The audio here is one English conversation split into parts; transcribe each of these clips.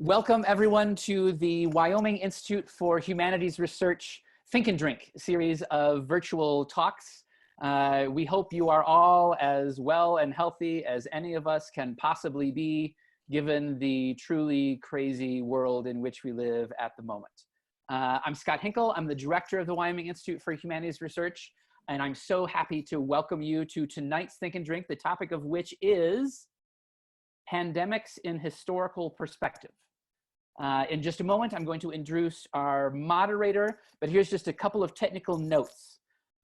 Welcome everyone to the Wyoming Institute for Humanities Research Think and Drink series of virtual talks. We hope you are all as well and healthy as any of us can possibly be, given the truly crazy world in which we live at the moment. I'm Scott Hinkle. I'm the director of the Wyoming Institute for Humanities Research, and I'm so happy to welcome you to tonight's Think and Drink, the topic of which is pandemics in historical perspective. In just a moment, I'm going to introduce our moderator, but here's just a couple of technical notes.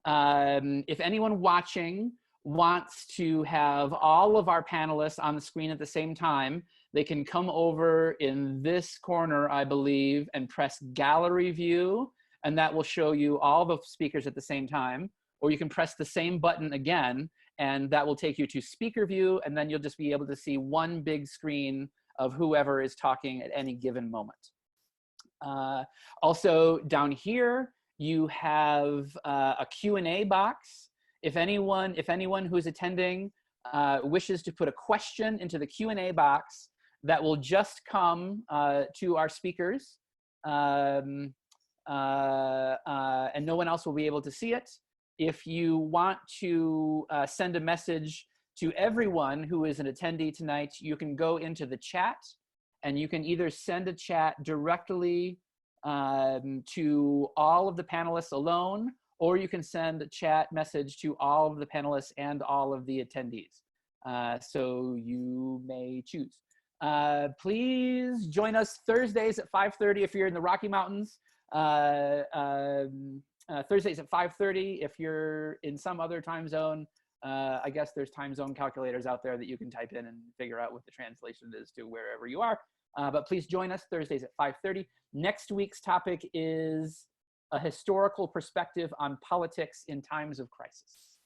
If anyone watching wants to have all of our panelists on the screen at the same time, they can come over in this corner, I believe, and press gallery view, and that will show you all the speakers at the same time. Or you can press the same button again, and that will take you to speaker view, and then you'll just be able to see one big screen of whoever is talking at any given moment. Also down here, you have a Q&A box. If anyone who's attending wishes to put a question into the Q&A box, that will just come to our speakers, and no one else will be able to see it. If you want to send a message to everyone who is an attendee tonight, you can go into the chat, and you can either send a chat directly to all of the panelists alone, or you can send a chat message to all of the panelists and all of the attendees. So you may choose. Please join us Thursdays at 5:30 if you're in the Rocky Mountains. Thursdays at 5:30 if you're in some other time zone. I guess there's time zone calculators out there that you can type in and figure out what the translation is to wherever you are. But please join us Thursdays at 5:30. Next week's topic is a historical perspective on politics in times of crisis.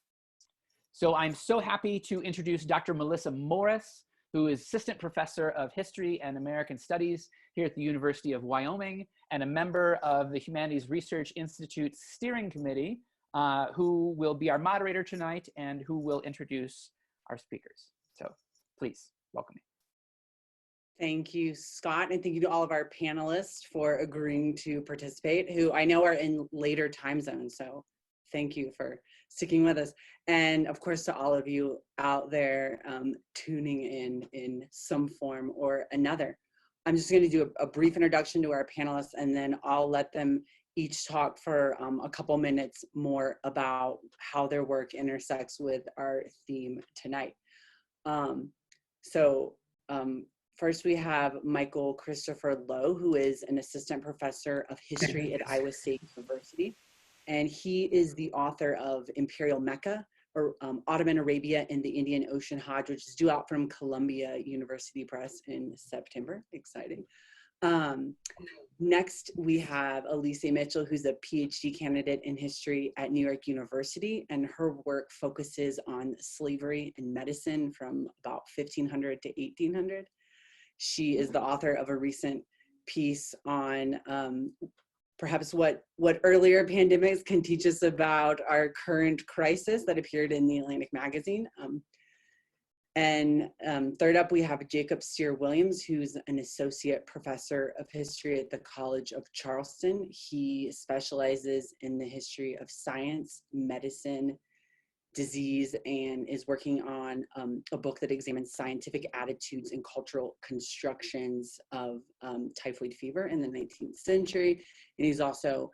So I'm so happy to introduce Dr. Melissa Morris, who is Assistant Professor of History and American Studies here at the University of Wyoming and a member of the Humanities Research Institute's Steering Committee, who will be our moderator tonight and who will introduce our speakers. So please welcome me. Thank you, Scott, and thank you to all of our panelists for agreeing to participate, who I know are in later time zones, so thank you for sticking with us. And of course, to all of you out there tuning in some form or another. I'm just going to do a brief introduction to our panelists, and then I'll let them each talk for a couple minutes more about how their work intersects with our theme tonight. First we have Michael Christopher Lowe, who is an assistant professor of history at Iowa State University. And he is the author of Imperial Mecca, or Ottoman Arabia and the Indian Ocean Hajj, which is due out from Columbia University Press in September. Exciting. Next, we have Elise Mitchell, who's a PhD candidate in history at New York University, and her work focuses on slavery and medicine from about 1500 to 1800. She is the author of a recent piece on perhaps what earlier pandemics can teach us about our current crisis that appeared in the Atlantic magazine. Third up, we have Jacob Cyr Williams, who's an associate professor of history at the College of Charleston. He specializes in the history of science, medicine, disease, and is working on a book that examines scientific attitudes and cultural constructions of typhoid fever in the 19th century. And he's also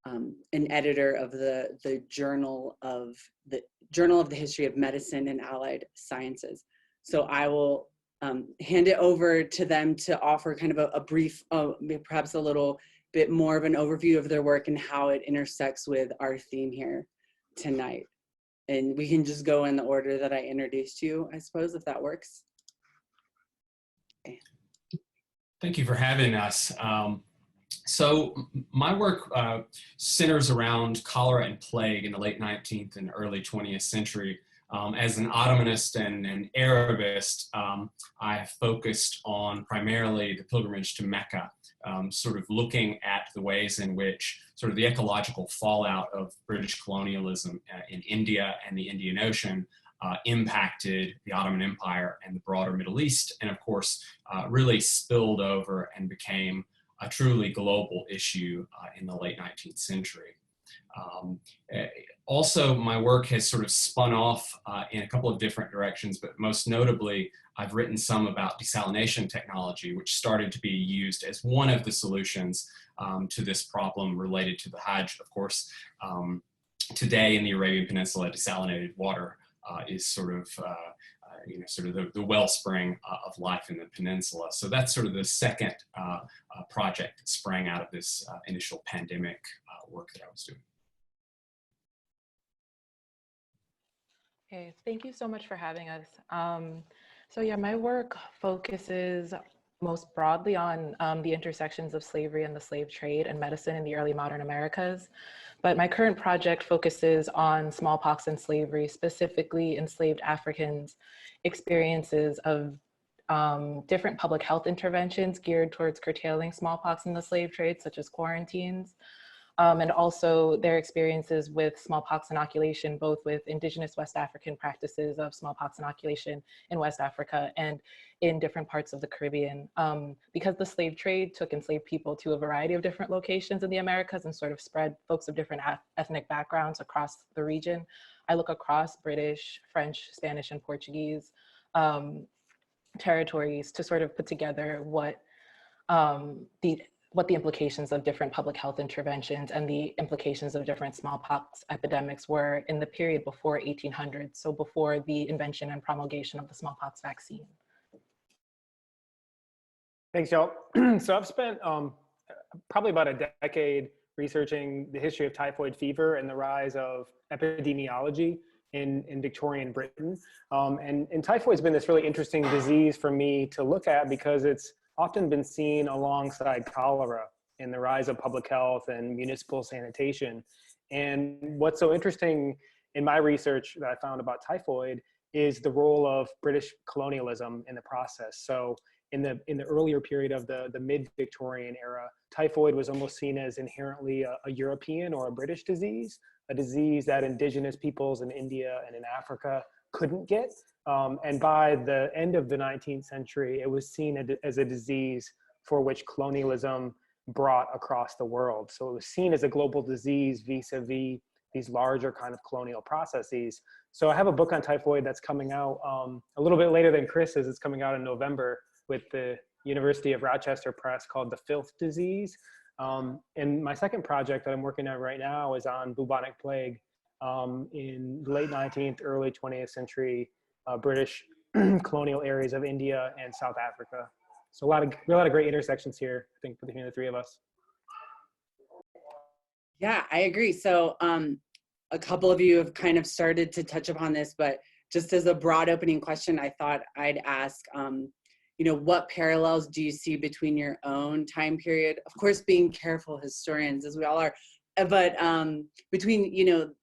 an editor of the Journal of the History of Medicine and Allied Sciences. So I will hand it over to them to offer kind of a brief, perhaps a little bit more of an overview of their work and how it intersects with our theme here tonight. And we can just go in the order that I introduced you, I suppose, if that works. Okay. Thank you for having us. So my work centers around cholera and plague in the late 19th and early 20th century. As an Ottomanist and an Arabist, I have focused on primarily the pilgrimage to Mecca, sort of looking at the ways in which sort of the ecological fallout of British colonialism in India and the Indian Ocean impacted the Ottoman Empire and the broader Middle East, and of course, really spilled over and became a truly global issue in the late 19th century. Also, my work has sort of spun off in a couple of different directions, but most notably, I've written some about desalination technology, which started to be used as one of the solutions to this problem related to the Hajj. Of course, today in the Arabian Peninsula, desalinated water is sort of the wellspring of life in the peninsula. So that's sort of the second project that sprang out of this initial pandemic work that I was doing. Okay, thank you so much for having us. So yeah, my work focuses most broadly on the intersections of slavery and the slave trade and medicine in the early modern Americas. But my current project focuses on smallpox and slavery, specifically enslaved Africans' experiences of different public health interventions geared towards curtailing smallpox in the slave trade, such as quarantines, and also their experiences with smallpox inoculation, both with Indigenous West African practices of smallpox inoculation in West Africa and in different parts of the Caribbean. Because the slave trade took enslaved people to a variety of different locations in the Americas and sort of spread folks of different ethnic backgrounds across the region, I look across British, French, Spanish, and Portuguese territories to sort of put together what the implications of different public health interventions and the implications of different smallpox epidemics were in the period before 1800, so before the invention and promulgation of the smallpox vaccine. Thanks, y'all. So I've spent probably about a decade researching the history of typhoid fever and the rise of epidemiology in Victorian Britain. And typhoid's been this really interesting disease for me to look at because it's often been seen alongside cholera in the rise of public health and municipal sanitation. And what's so interesting in my research that I found about typhoid is the role of British colonialism in the process. So in the earlier period of the mid-Victorian era, typhoid was almost seen as inherently a European or a British disease, a disease that indigenous peoples in India and in Africa couldn't get. And by the end of the 19th century, it was seen as a disease for which colonialism brought across the world. So it was seen as a global disease vis-a-vis these larger kind of colonial processes. So I have a book on typhoid that's coming out a little bit later than Chris's. It's coming out in November with the University of Rochester Press called The Filth Disease. And my second project that I'm working on right now is on bubonic plague in the late 19th, early 20th century British colonial areas of India and South Africa. So a lot of great intersections here, I think, between the three of us. Yeah, I agree. So a couple of you have kind of started to touch upon this, but just as a broad opening question, I thought I'd ask, what parallels do you see between your own time period? Of course, being careful historians, as we all are, but between,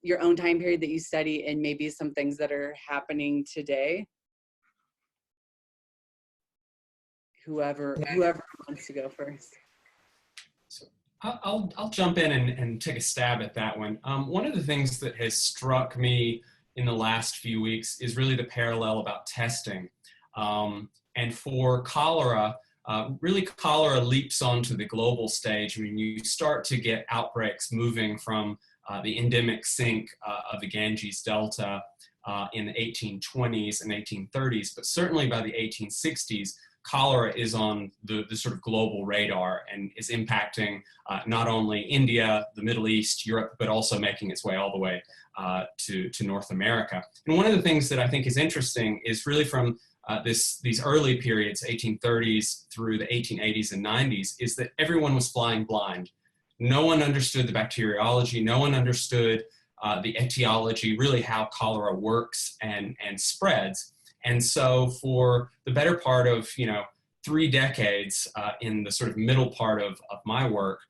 your own time period that you study and maybe some things that are happening today. Whoever wants to go first. So I'll jump in and take a stab at that one. One of the things that has struck me in the last few weeks is really the parallel about testing. And for cholera, really cholera leaps onto the global stage when you start to get outbreaks moving from the endemic sink of the Ganges Delta in the 1820s and 1830s, but certainly by the 1860s, cholera is on the sort of global radar and is impacting not only India, the Middle East, Europe, but also making its way all the way to North America. And one of the things that I think is interesting is really from these early periods, 1830s through the 1880s and 90s, is that everyone was flying blind. No one understood the bacteriology, no one understood the etiology, really how cholera works and spreads. And so for the better part of 3 decades in the sort of middle part of my work,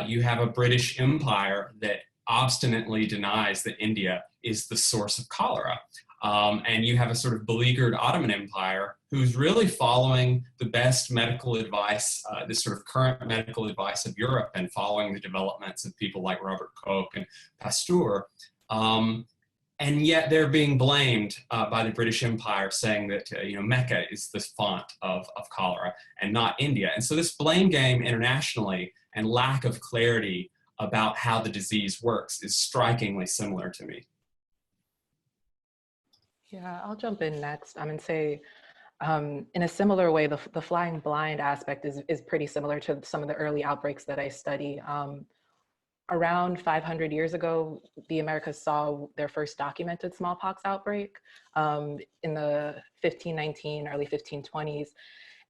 you have a British Empire that obstinately denies that India is the source of cholera. And you have a sort of beleaguered Ottoman Empire who's really following the best medical advice, this sort of current medical advice of Europe and following the developments of people like Robert Koch and Pasteur. And yet they're being blamed by the British Empire, saying that Mecca is the font of cholera and not India. And so this blame game internationally and lack of clarity about how the disease works is strikingly similar to me. Yeah, I'll jump in next and say, in a similar way, the flying blind aspect is pretty similar to some of the early outbreaks that I study. Around 500 years ago, the Americas saw their first documented smallpox outbreak in the 1519, early 1520s.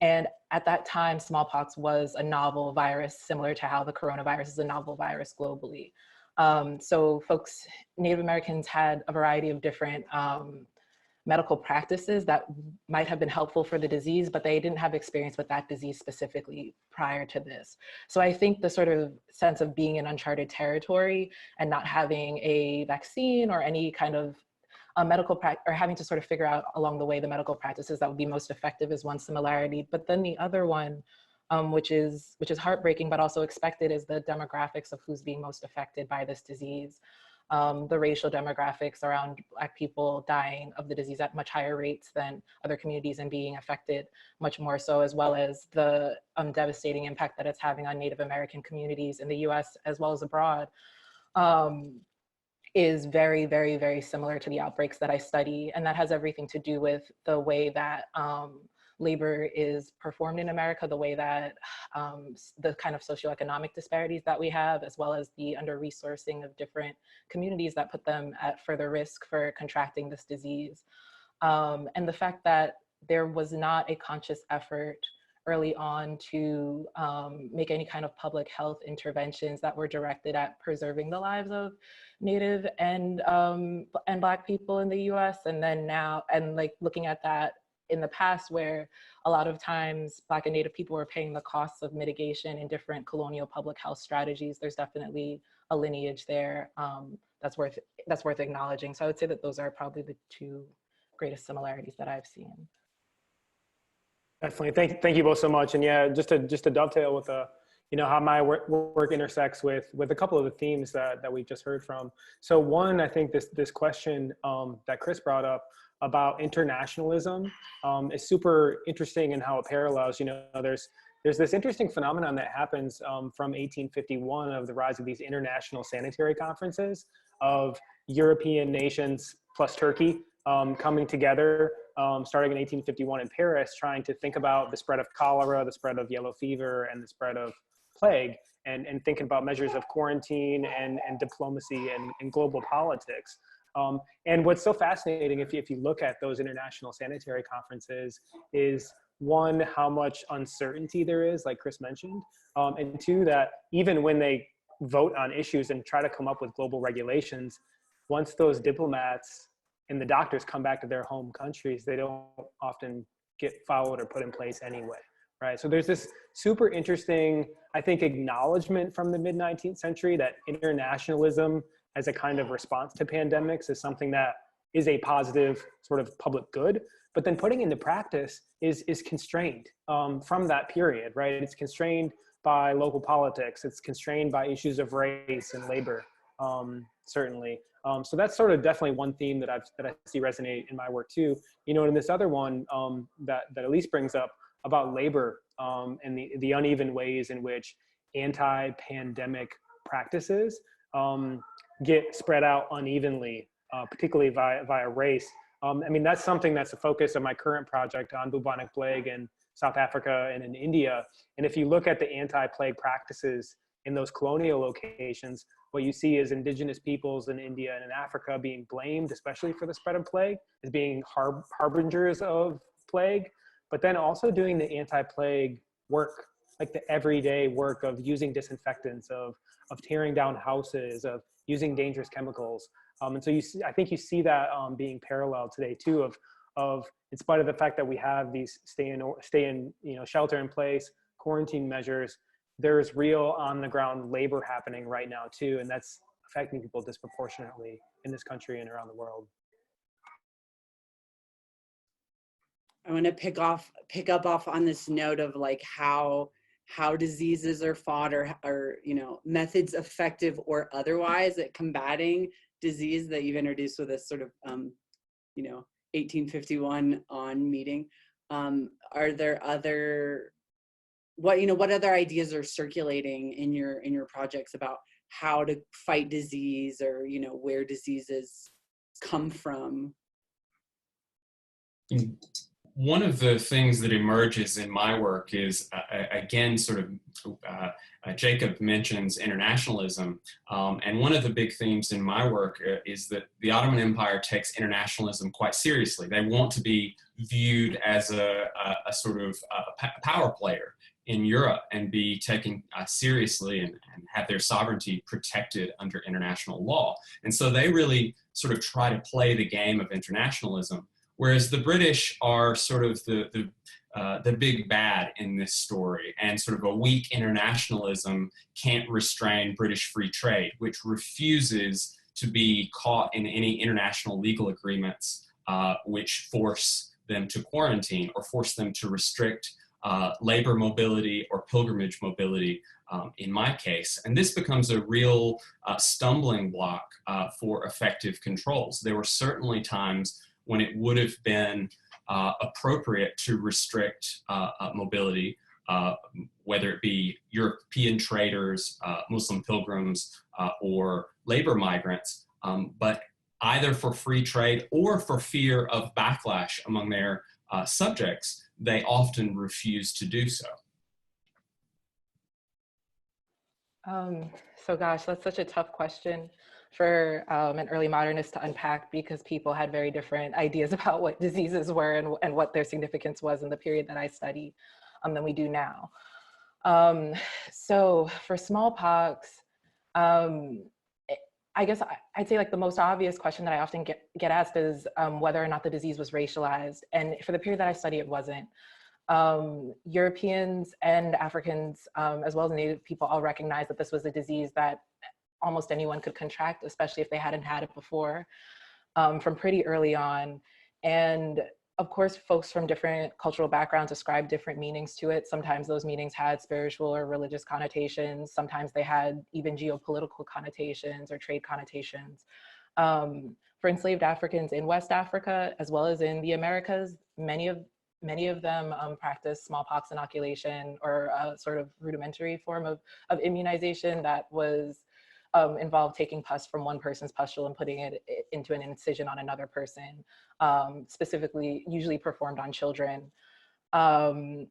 And at that time, smallpox was a novel virus, similar to how the coronavirus is a novel virus globally. So Native Americans had a variety of different medical practices that might have been helpful for the disease, but they didn't have experience with that disease specifically prior to this. So I think the sort of sense of being in uncharted territory and not having a vaccine or any kind of medical practice, or having to sort of figure out along the way the medical practices that would be most effective is one similarity. But then the other one, which is heartbreaking but also expected, is the demographics of who's being most affected by this disease. The racial demographics around Black people dying of the disease at much higher rates than other communities and being affected much more so, as well as the devastating impact that it's having on Native American communities in the US as well as abroad, is very, very, very similar to the outbreaks that I study. And that has everything to do with the way that labor is performed in America, the way that the kind of socioeconomic disparities that we have, as well as the under-resourcing of different communities that put them at further risk for contracting this disease. And the fact that there was not a conscious effort early on to make any kind of public health interventions that were directed at preserving the lives of Native and Black people in the US. And then now, and like looking at that in the past, where a lot of times Black and Native people were paying the costs of mitigation in different colonial public health strategies, there's definitely a lineage there that's worth acknowledging. So I would say that those are probably the two greatest similarities that I've seen. Definitely. Thank you both so much. And yeah, just to dovetail with how my work intersects with a couple of the themes that we've just heard from. So one, I think this question that Chris brought up about internationalism is super interesting in how it parallels. There's this interesting phenomenon that happens from 1851 of the rise of these international sanitary conferences of European nations plus Turkey coming together, starting in 1851 in Paris, trying to think about the spread of cholera, the spread of yellow fever, and the spread of plague, and thinking about measures of quarantine and diplomacy and global politics. And what's so fascinating, if you look at those international sanitary conferences, is one, how much uncertainty there is, like Chris mentioned, and two, that even when they vote on issues and try to come up with global regulations, once those diplomats and the doctors come back to their home countries, they don't often get followed or put in place anyway, right? So there's this super interesting, I think, acknowledgement from the mid-19th century that internationalism as a kind of response to pandemics is something that is a positive sort of public good, but then putting into practice is constrained from that period, right? It's constrained by local politics. It's constrained by issues of race and labor, certainly. So that's sort of definitely one theme that I see resonate in my work too. And this other one that Elise brings up about labor and the uneven ways in which anti-pandemic practices get spread out unevenly, particularly via race. I mean, that's something that's the focus of my current project on bubonic plague in South Africa and in India. And if you look at the anti-plague practices in those colonial locations, what you see is indigenous peoples in India and in Africa being blamed, especially for the spread of plague, as being harbingers of plague, but then also doing the anti-plague work, like the everyday work of using disinfectants, of tearing down houses, of using dangerous chemicals. And so I think you see that being paralleled today too, of in spite of the fact that we have these stay in shelter in place, quarantine measures, there's real on the ground labor happening right now too, and that's affecting people disproportionately in this country and around the world. I want to pick up on this note of like how how diseases are fought, or you know, methods effective or otherwise at combating disease that you've introduced with this sort of you know, 1851 on meeting. Are there other, what other ideas are circulating in your projects about how to fight disease, or, you know, where diseases come from? One of the things that emerges in my work is, again, sort of, Jacob mentions internationalism. And one of the big themes in my work is that the Ottoman Empire takes internationalism quite seriously. They want to be viewed as a sort of power player in Europe and be taken seriously and have their sovereignty protected under international law. And so they really sort of try to play the game of internationalism. Whereas the British are sort of the big bad in this story, and sort of a weak internationalism can't restrain British free trade, which refuses to be caught in any international legal agreements which force them to quarantine or force them to restrict labor mobility or pilgrimage mobility, in my case. And this becomes a real stumbling block for effective controls. There were certainly times when it would have been appropriate to restrict mobility, whether it be European traders, Muslim pilgrims, or labor migrants, but either for free trade or for fear of backlash among their subjects, they often refuse to do so. So gosh, that's such a tough question for an early modernist to unpack, because people had very different ideas about what diseases were and what their significance was in the period that I studied than we do now. So for smallpox, I guess I'd say like the most obvious question that I often get asked is whether or not the disease was racialized. And for the period that I study, it wasn't. Europeans and Africans, as well as Native people, all recognized that this was a disease that almost anyone could contract, especially if they hadn't had it before, from pretty early on. And of course, folks from different cultural backgrounds ascribe different meanings to it. Sometimes those meanings had spiritual or religious connotations. Sometimes they had even geopolitical connotations or trade connotations. For enslaved Africans in West Africa, as well as in the Americas, many of them practiced smallpox inoculation, or a sort of rudimentary form of immunization that was involved taking pus from one person's pustule and putting it into an incision on another person, specifically usually performed on children. And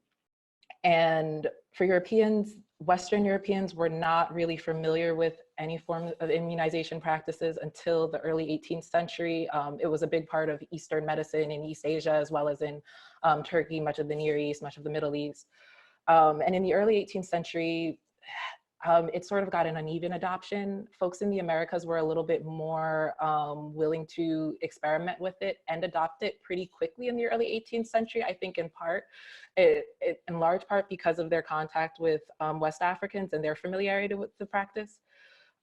for Europeans, Western Europeans were not really familiar with any form of immunization practices until the early 18th century. It was a big part of Eastern medicine in East Asia, as well as in Turkey, much of the Near East, much of the Middle East. And in the early 18th century, it sort of got an uneven adoption. Folks in the Americas were a little bit more willing to experiment with it and adopt it pretty quickly in the early 18th century, I think in large part because of their contact with West Africans and their familiarity with the practice.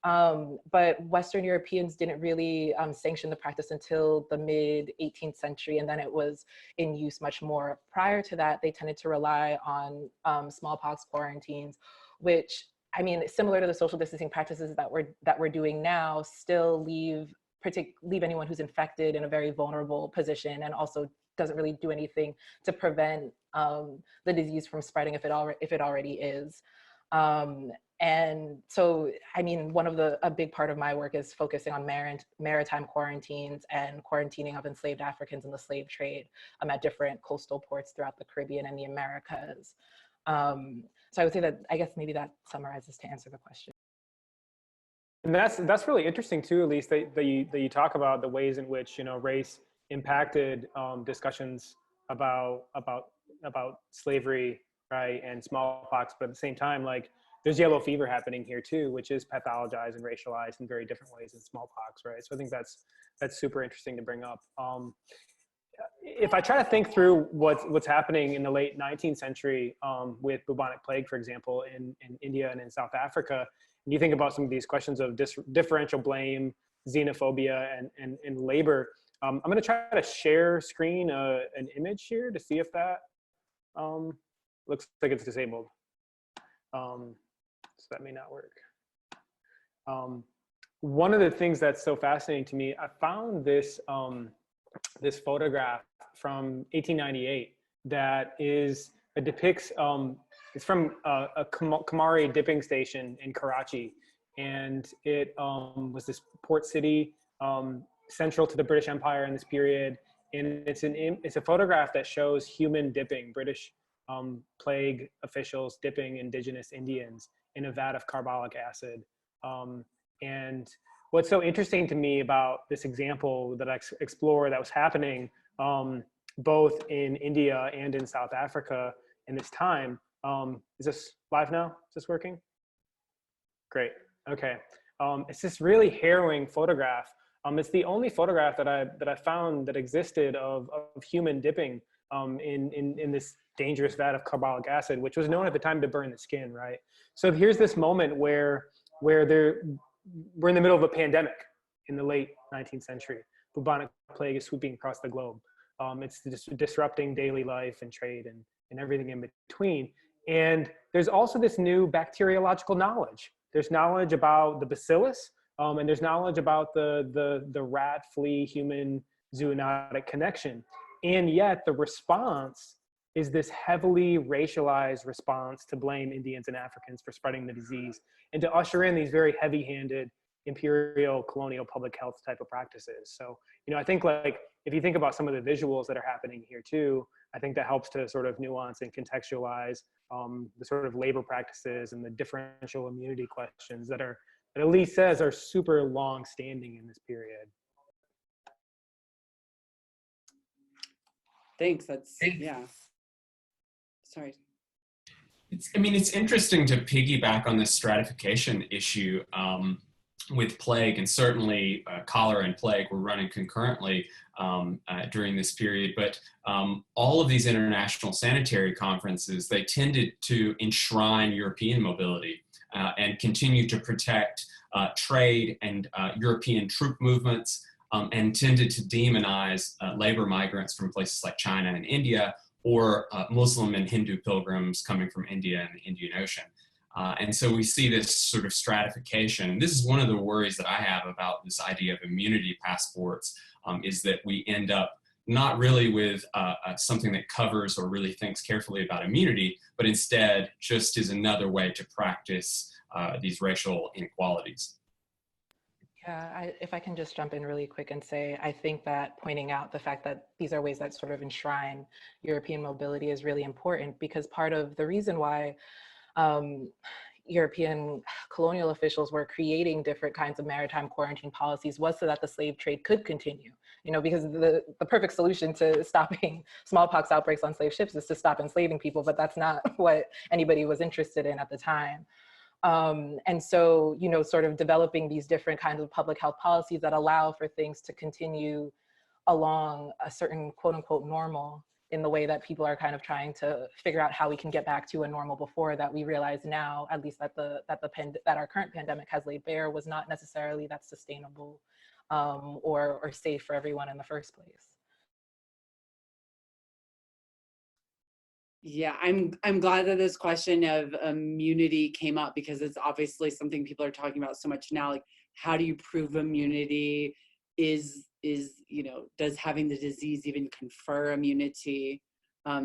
But Western Europeans didn't really sanction the practice until the mid 18th century, and then it was in use much more. Prior to that, they tended to rely on smallpox quarantines, which, I mean, similar to the social distancing practices that we're doing now, still leave anyone who's infected in a very vulnerable position, and also doesn't really do anything to prevent the disease from spreading if it already is. And so, I mean, a big part of my work is focusing on maritime quarantines and quarantining of enslaved Africans in the slave trade at different coastal ports throughout the Caribbean and the Americas. So I would say that, I guess maybe that summarizes to answer the question. And that's really interesting too, Elise, that you talk about the ways in which, you know, race impacted discussions about slavery, right, and smallpox, but at the same time, like, there's yellow fever happening here too, which is pathologized and racialized in very different ways than smallpox, right? So I think that's super interesting to bring up. If I try to think through what's happening in the late 19th century with bubonic plague, for example, in India and in South Africa, and you think about some of these questions of differential blame, xenophobia, and labor, I'm going to try to share screen an image here to see if that looks like it's disabled. So that may not work. One of the things that's so fascinating to me, I found this, this photograph from 1898 that depicts, it's from a Kamari dipping station in Karachi. And it was this port city central to the British Empire in this period. And it's a photograph that shows human dipping, British plague officials dipping indigenous Indians in a vat of carbolic acid. And what's so interesting to me about this example that I explore that was happening both in India and in South Africa in this time. Is this live now? Is this working? Great. Okay. It's this really harrowing photograph. It's the only photograph that I found that existed of human dipping in this dangerous vat of carbolic acid, which was known at the time to burn the skin, right? So here's this moment where we're in the middle of a pandemic in the late 19th century. Bubonic plague is sweeping across the globe. It's disrupting daily life and trade and everything in between. And there's also this new bacteriological knowledge. There's knowledge about the bacillus, and there's knowledge about the rat, flea, human zoonotic connection. And yet the response is this heavily racialized response to blame Indians and Africans for spreading the disease and to usher in these very heavy-handed imperial colonial public health type of practices. So, you know, I think like, if you think about some of the visuals that are happening here too, I think that helps to sort of nuance and contextualize the sort of labor practices and the differential immunity questions that Elise says are super long standing in this period. Thanks, yeah. Sorry. I mean, it's interesting to piggyback on this stratification issue with plague, and certainly cholera and plague were running concurrently during this period. But all of these international sanitary conferences, they tended to enshrine European mobility and continue to protect trade and European troop movements, and tended to demonize labor migrants from places like China and India, or Muslim and Hindu pilgrims coming from India and the Indian Ocean. And so we see this sort of stratification. And this is one of the worries that I have about this idea of immunity passports, is that we end up not really with something that covers or really thinks carefully about immunity, but instead just is another way to practice these racial inequalities. Yeah, if I can just jump in really quick and say, I think that pointing out the fact that these are ways that sort of enshrine European mobility is really important, because part of the reason why European colonial officials were creating different kinds of maritime quarantine policies was so that the slave trade could continue. You know, because the perfect solution to stopping smallpox outbreaks on slave ships is to stop enslaving people, but that's not what anybody was interested in at the time. And so, you know, sort of developing these different kinds of public health policies that allow for things to continue along a certain quote unquote normal, in the way that people are kind of trying to figure out how we can get back to a normal before that we realize now, at least that that our current pandemic has laid bare, was not necessarily that sustainable or safe for everyone in the first place. Yeah, I'm glad that this question of immunity came up, because it's obviously something people are talking about so much now. Like, how do you prove immunity? Is you know, does having the disease even confer immunity?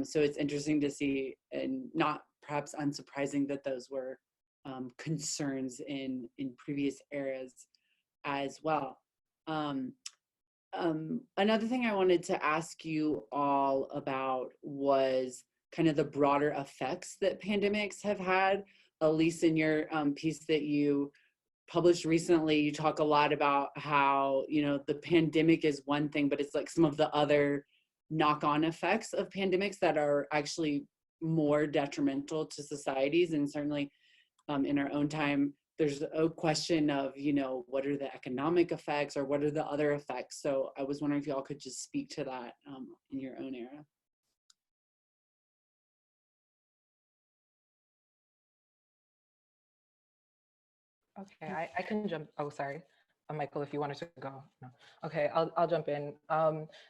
So it's interesting to see, and not perhaps unsurprising, that those were concerns in previous eras as well. Another thing I wanted to ask you all about was kind of the broader effects that pandemics have had. Elise, in your piece that you published recently, you talk a lot about how, you know, the pandemic is one thing, but it's like some of the other knock-on effects of pandemics that are actually more detrimental to societies. And certainly in our own time, there's a question of, you know, what are the economic effects, or what are the other effects? So I was wondering if y'all could just speak to that in your own era. Okay, I can jump. Oh, sorry. Michael, if you wanted to go. No. Okay, I'll jump in.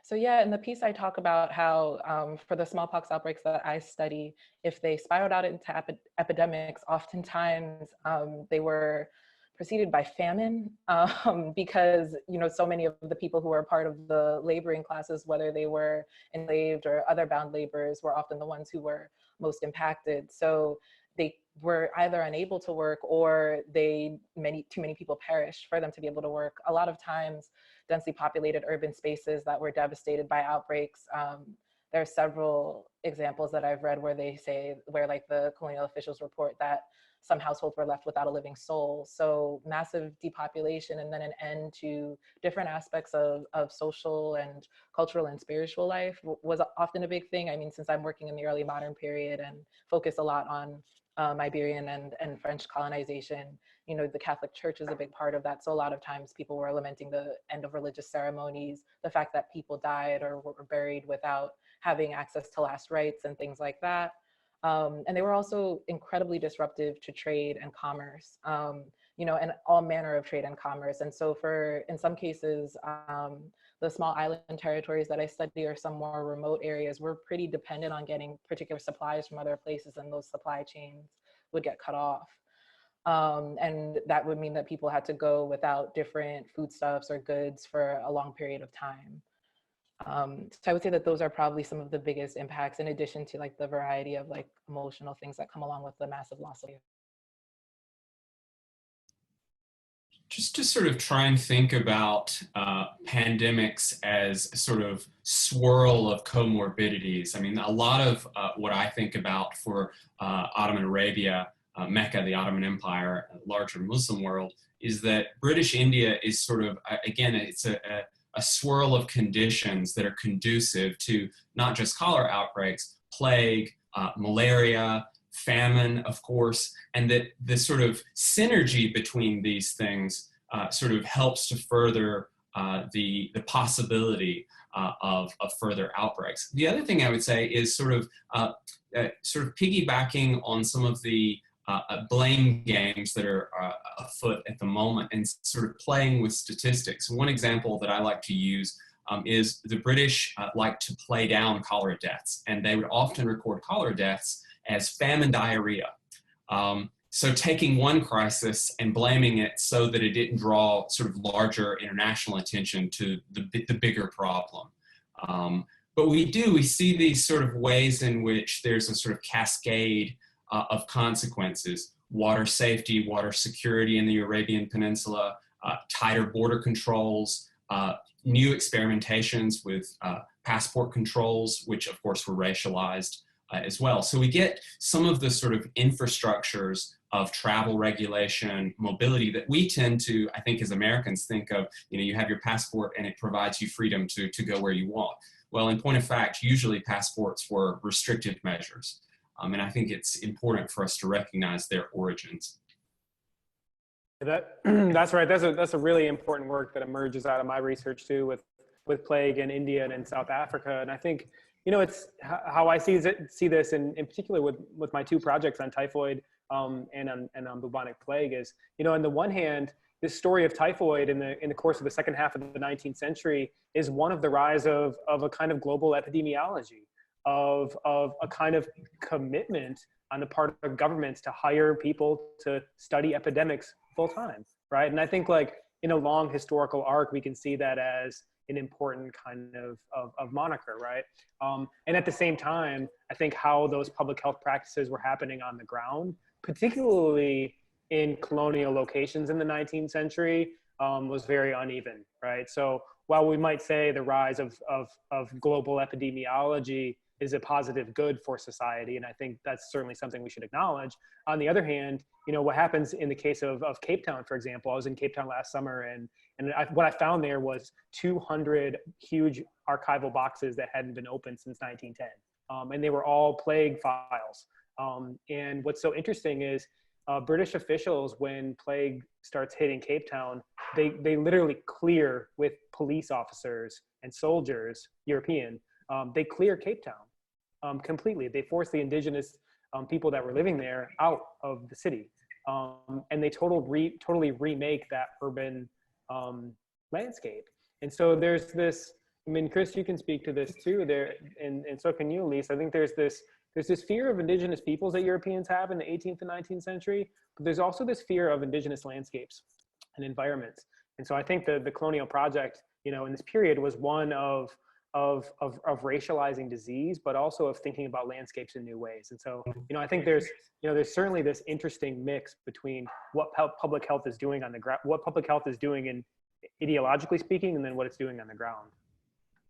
So yeah, in the piece I talk about how for the smallpox outbreaks that I study, if they spiraled out into epidemics, oftentimes they were preceded by famine because so many of the people who were part of the laboring classes, whether they were enslaved or other bound laborers, were often the ones who were most impacted. So they were either unable to work or too many people perished for them to be able to work. A lot of times, densely populated urban spaces that were devastated by outbreaks. There are several examples that I've read where like the colonial officials report that some households were left without a living soul. So massive depopulation and then an end to different aspects of social and cultural and spiritual life was often a big thing. I mean, since I'm working in the early modern period and focus a lot on Iberian and French colonization, the Catholic Church is a big part of that. So a lot of times people were lamenting the end of religious ceremonies, the fact that people died or were buried without having access to last rites and things like that. And they were also incredibly disruptive to trade and commerce, and all manner of trade and commerce. And so in some cases, the small island territories that I study or some more remote areas were pretty dependent on getting particular supplies from other places, and those supply chains would get cut off. And that would mean that people had to go without different foodstuffs or goods for a long period of time. So I would say that those are probably some of the biggest impacts, in addition to like the variety of like emotional things that come along with the massive loss of life. Just to sort of try and think about pandemics as a sort of swirl of comorbidities. I mean, a lot of what I think about for Ottoman Arabia, Mecca, the Ottoman Empire, larger Muslim world, is that British India is sort of, again, it's a swirl of conditions that are conducive to not just cholera outbreaks, plague, malaria, famine, of course, and that the sort of synergy between these things sort of helps to further the possibility of further outbreaks. The other thing I would say is sort of piggybacking on some of the blame games that are afoot at the moment and sort of playing with statistics. One example that I like to use is the British like to play down cholera deaths, and they would often record cholera deaths as famine diarrhea. So taking one crisis and blaming it so that it didn't draw sort of larger international attention to the bigger problem. But we see these sort of ways in which there's a sort of cascade of consequences: water safety, water security in the Arabian Peninsula, tighter border controls, new experimentations with passport controls, which of course were racialized as well. So we get some of the sort of infrastructures of travel regulation, mobility that we tend to, I think as Americans, think of, you have your passport and it provides you freedom to go where you want. Well, in point of fact, usually passports were restrictive measures. And I think it's important for us to recognize their origins. That's right. That's a really important work that emerges out of my research too, with plague in India and in South Africa. And I think, it's how I see this in particular with my two projects on typhoid and on bubonic plague is, on the one hand, this story of typhoid in the course of the second half of the 19th century is one of the rise of a kind of global epidemiology, of a kind of commitment on the part of governments to hire people to study epidemics full time, right? And I think like in a long historical arc, we can see that as an important kind of moniker, right? And at the same time, I think how those public health practices were happening on the ground, particularly in colonial locations in the 19th century, was very uneven, right? So while we might say the rise of global epidemiology is a positive good for society, and I think that's certainly something we should acknowledge. On the other hand, what happens in the case of Cape Town, for example, I was in Cape Town last summer, and what I found there was 200 huge archival boxes that hadn't been opened since 1910, and they were all plague files. And what's so interesting is British officials, when plague starts hitting Cape Town, they literally clear with police officers and soldiers, European, they clear Cape Town completely. They force the indigenous people that were living there out of the city. And they totally remake that urban landscape. And so there's this, I mean, Chris, you can speak to this too there, and so can you, Elise. I think there's this fear of indigenous peoples that Europeans have in the 18th and 19th century, but there's also this fear of indigenous landscapes and environments. And so I think the colonial project, you know, in this period was one of racializing disease, but also of thinking about landscapes in new ways. And so, you know, I think there's certainly this interesting mix between what public health is doing on the ground, what public health is doing in ideologically speaking, and then what it's doing on the ground.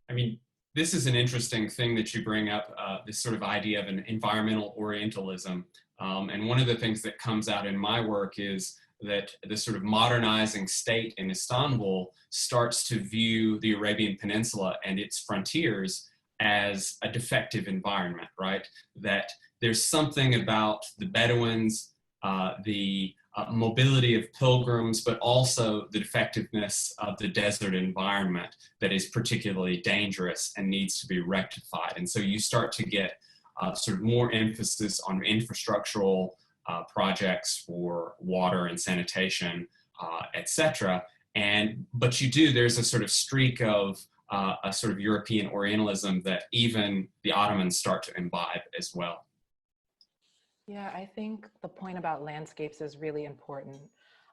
I mean, this is an interesting thing that you bring up, this sort of idea of an environmental Orientalism. And one of the things that comes out in my work is that the sort of modernizing state in Istanbul starts to view the Arabian Peninsula and its frontiers as a defective environment, right? That there's something about the Bedouins, the mobility of pilgrims, but also the defectiveness of the desert environment that is particularly dangerous and needs to be rectified. And so you start to get sort of more emphasis on infrastructural projects for water and sanitation, et cetera. But there's a sort of streak of a sort of European Orientalism that even the Ottomans start to imbibe as well. Yeah, I think the point about landscapes is really important.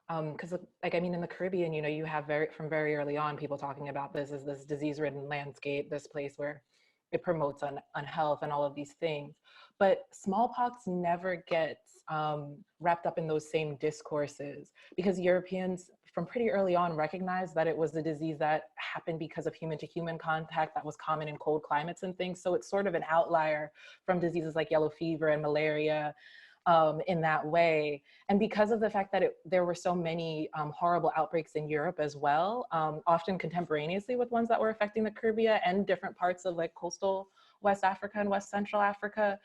Because like, I mean, in the Caribbean, you know, you have from very early on, people talking about this as this disease-ridden landscape, this place where it promotes unhealth and all of these things. But smallpox never gets wrapped up in those same discourses, because Europeans from pretty early on recognized that it was a disease that happened because of human-to-human contact that was common in cold climates and things. So it's sort of an outlier from diseases like yellow fever and malaria in that way. And because of the fact that there were so many horrible outbreaks in Europe as well, often contemporaneously with ones that were affecting the Caribbean and different parts of like coastal West Africa and West Central Africa,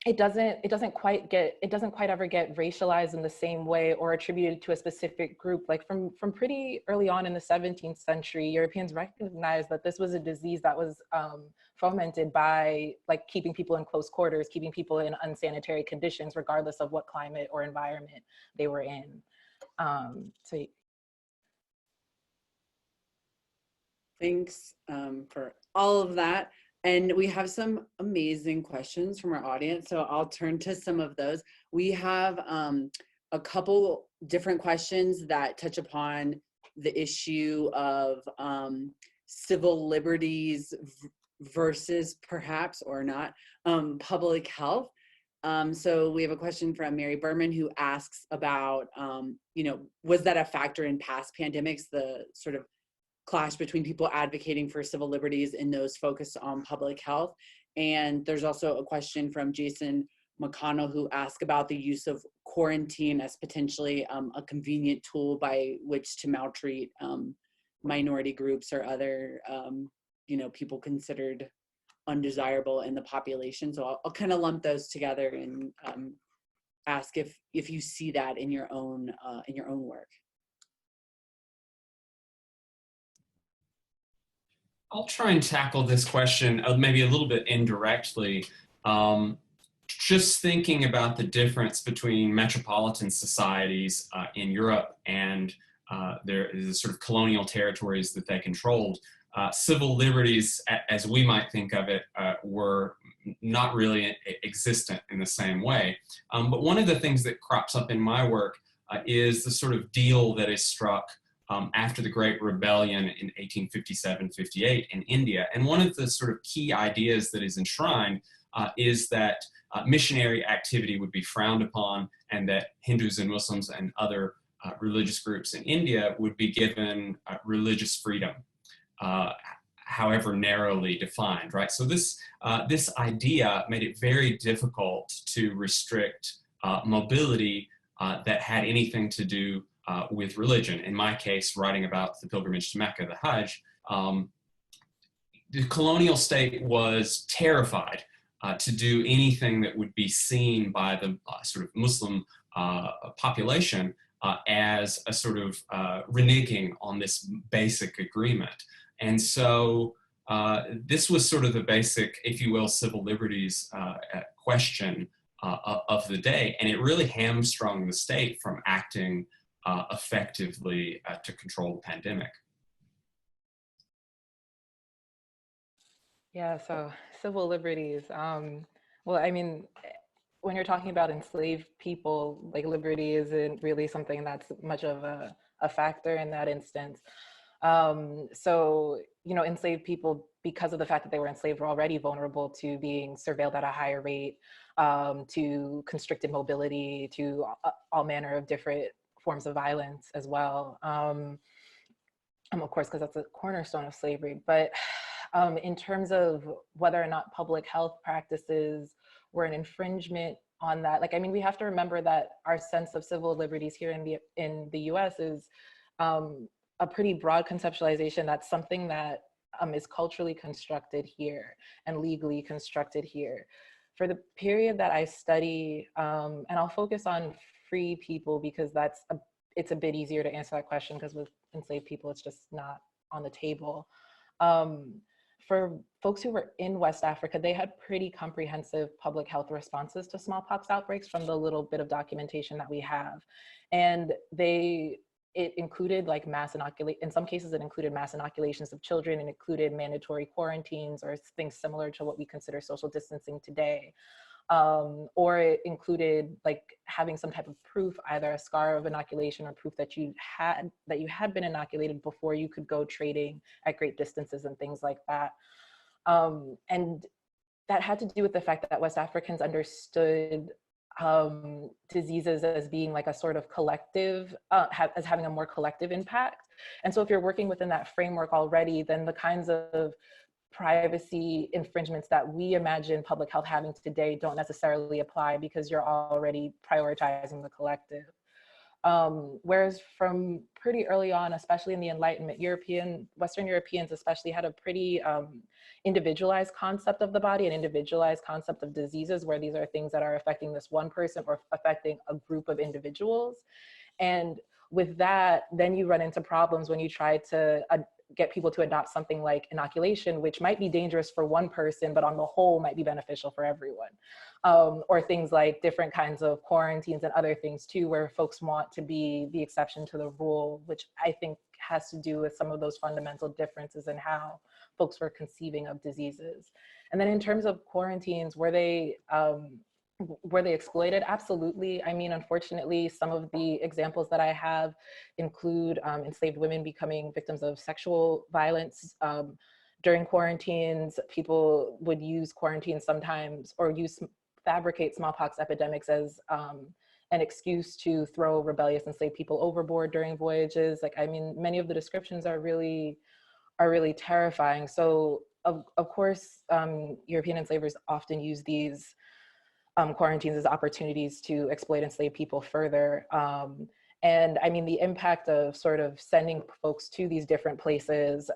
it doesn't quite ever get racialized in the same way or attributed to a specific group. Like from pretty early on in the 17th century, Europeans recognized that this was a disease that was fomented by like keeping people in close quarters, keeping people in unsanitary conditions, regardless of what climate or environment they were in. Thanks for all of that. And we have some amazing questions from our audience, so I'll turn to some of those. We have a couple different questions that touch upon the issue of civil liberties versus perhaps or not public health. So we have a question from Mary Berman who asks about, you know, was that a factor in past pandemics, the sort of clash between people advocating for civil liberties and those focused on public health? And there's also a question from Jason McConnell who asked about the use of quarantine as potentially a convenient tool by which to maltreat minority groups or other, you know, people considered undesirable in the population. So I'll kind of lump those together and ask if you see that in your own work. I'll try and tackle this question maybe a little bit indirectly. Just thinking about the difference between metropolitan societies in Europe and the sort of colonial territories that they controlled, civil liberties, as we might think of it, were not really existent in the same way. But one of the things that crops up in my work is the sort of deal that is struck after the Great Rebellion in 1857-58 in India. And one of the sort of key ideas that is enshrined is that missionary activity would be frowned upon, and that Hindus and Muslims and other religious groups in India would be given religious freedom, however narrowly defined, right? So this idea made it very difficult to restrict mobility that had anything to do with religion. In my case, writing about the pilgrimage to Mecca, the Hajj, the colonial state was terrified to do anything that would be seen by the sort of Muslim population as a sort of reneging on this basic agreement. And so this was sort of the basic, if you will, civil liberties question of the day. And it really hamstrung the state from acting effectively to control the pandemic. Yeah, so civil liberties. Well, I mean, when you're talking about enslaved people, like liberty isn't really something that's much of a factor in that instance. So, you know, enslaved people, because of the fact that they were enslaved, were already vulnerable to being surveilled at a higher rate, to constricted mobility, to all manner of different forms of violence as well. Of course, because that's a cornerstone of slavery. But in terms of whether or not public health practices were an infringement on that, like, I mean, we have to remember that our sense of civil liberties here in the US is a pretty broad conceptualization. That's something that is culturally constructed here and legally constructed here. For the period that I study, and I'll focus on free people because it's a bit easier to answer that question, because with enslaved people, it's just not on the table. For folks who were in West Africa, they had pretty comprehensive public health responses to smallpox outbreaks from the little bit of documentation that we have. And it included like in some cases it included mass inoculations of children, and included mandatory quarantines or things similar to what we consider social distancing today. Or it included like having some type of proof, either a scar of inoculation or proof that you had been inoculated before you could go trading at great distances and things like that. And that had to do with the fact that West Africans understood diseases as being like a sort of collective, as having a more collective impact. And so if you're working within that framework already, then the kinds of privacy infringements that we imagine public health having today don't necessarily apply, because you're already prioritizing the collective. Whereas from pretty early on, especially in the Enlightenment, Western Europeans especially had a pretty individualized concept of the body, an individualized concept of diseases, where these are things that are affecting this one person or affecting a group of individuals. And with that, then you run into problems when you try to get people to adopt something like inoculation, which might be dangerous for one person, but on the whole might be beneficial for everyone. Or things like different kinds of quarantines and other things too, where folks want to be the exception to the rule, which I think has to do with some of those fundamental differences in how folks were conceiving of diseases. And then in terms of quarantines, were they exploited? Absolutely. I mean, unfortunately, some of the examples that I have include enslaved women becoming victims of sexual violence. During quarantines, people would use quarantines sometimes, or fabricate smallpox epidemics as an excuse to throw rebellious enslaved people overboard during voyages. Like, I mean, many of the descriptions are really terrifying. So of course, European enslavers often use these quarantines as opportunities to exploit enslaved people further. And I mean, the impact of sort of sending folks to these different places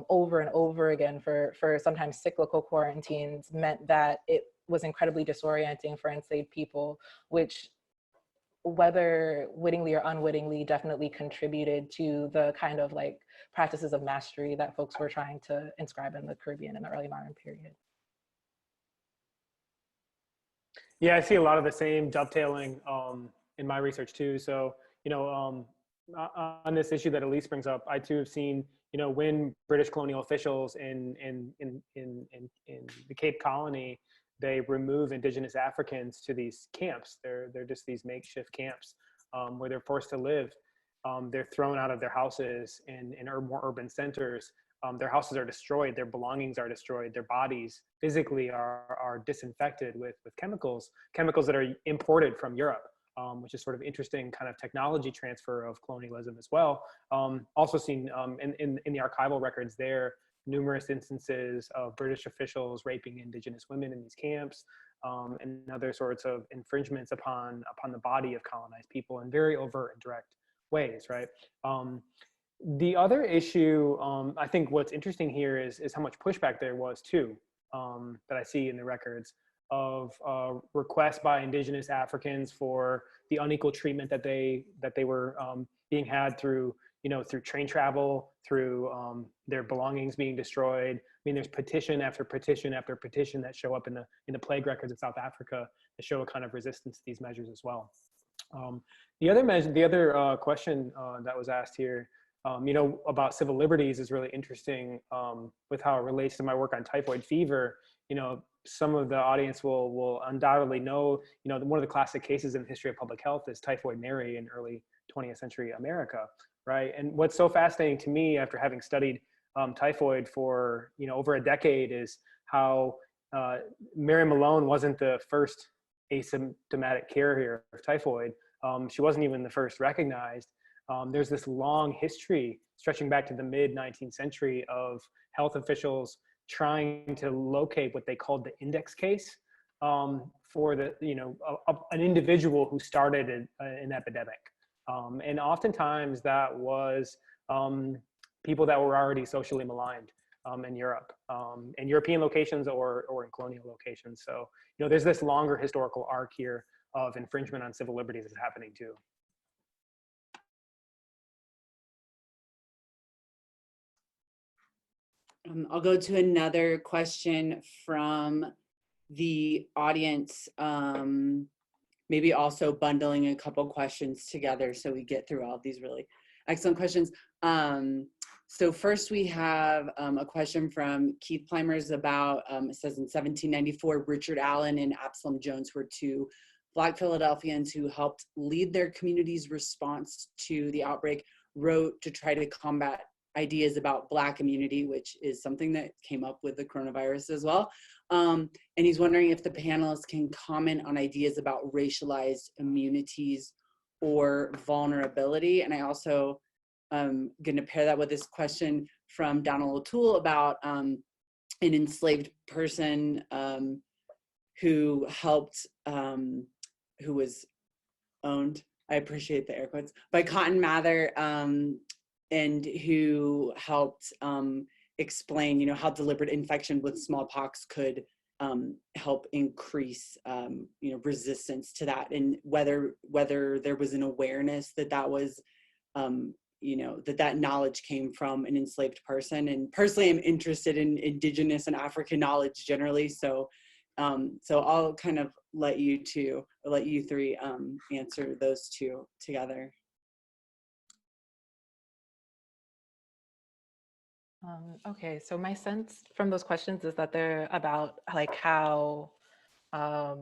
over and over again for sometimes cyclical quarantines meant that it was incredibly disorienting for enslaved people, which, whether wittingly or unwittingly, definitely contributed to the kind of like practices of mastery that folks were trying to inscribe in the Caribbean in the early modern period. Yeah, I see a lot of the same dovetailing in my research too. So, you know, on this issue that Elise brings up, I too have seen, you know, when British colonial officials in the Cape Colony, they remove Indigenous Africans to these camps. They're just these makeshift camps where they're forced to live. They're thrown out of their houses in more urban centers. Their houses are destroyed, their belongings are destroyed, their bodies physically are disinfected with chemicals that are imported from Europe, which is sort of interesting kind of technology transfer of colonialism as well. Also seen in the archival records there, numerous instances of British officials raping Indigenous women in these camps, and other sorts of infringements upon the body of colonized people in very overt and direct ways, right? The other issue, I think what's interesting here is how much pushback there was too, that I see in the records of requests by Indigenous Africans for the unequal treatment that they were being had through, you know, through train travel, through their belongings being destroyed. I mean, there's petition after petition after petition that show up in the plague records of South Africa that show a kind of resistance to these measures as well. The other question that was asked here, you know, about civil liberties is really interesting with how it relates to my work on typhoid fever. You know, some of the audience will undoubtedly know, you know, one of the classic cases in the history of public health is Typhoid Mary in early 20th century America, right? And what's so fascinating to me after having studied typhoid for, you know, over a decade is how Mary Malone wasn't the first asymptomatic carrier of typhoid. She wasn't even the first recognized. There's this long history stretching back to the mid-19th century of health officials trying to locate what they called the index case for the, you know, an individual who started an epidemic. And oftentimes that was people that were already socially maligned in Europe, in European locations or in colonial locations. So, you know, there's this longer historical arc here of infringement on civil liberties is happening too. I'll go to another question from the audience, maybe also bundling a couple questions together so we get through all of these really excellent questions. So first we have a question from Keith Plymers about, it says in 1794, Richard Allen and Absalom Jones were two Black Philadelphians who helped lead their community's response to the outbreak, wrote to try to combat ideas about Black immunity, which is something that came up with the coronavirus as well. And he's wondering if the panelists can comment on ideas about racialized immunities or vulnerability. And I also going to pair that with this question from Donald O'Toole about an enslaved person who helped, who was owned, I appreciate the air quotes, by Cotton Mather, and who helped explain, you know, how deliberate infection with smallpox could help increase, you know, resistance to that, and whether there was an awareness that that was, you know, that knowledge came from an enslaved person. And personally, I'm interested in Indigenous and African knowledge generally, so so I'll kind of let you three answer those two together. Okay, so my sense from those questions is that they're about like how, I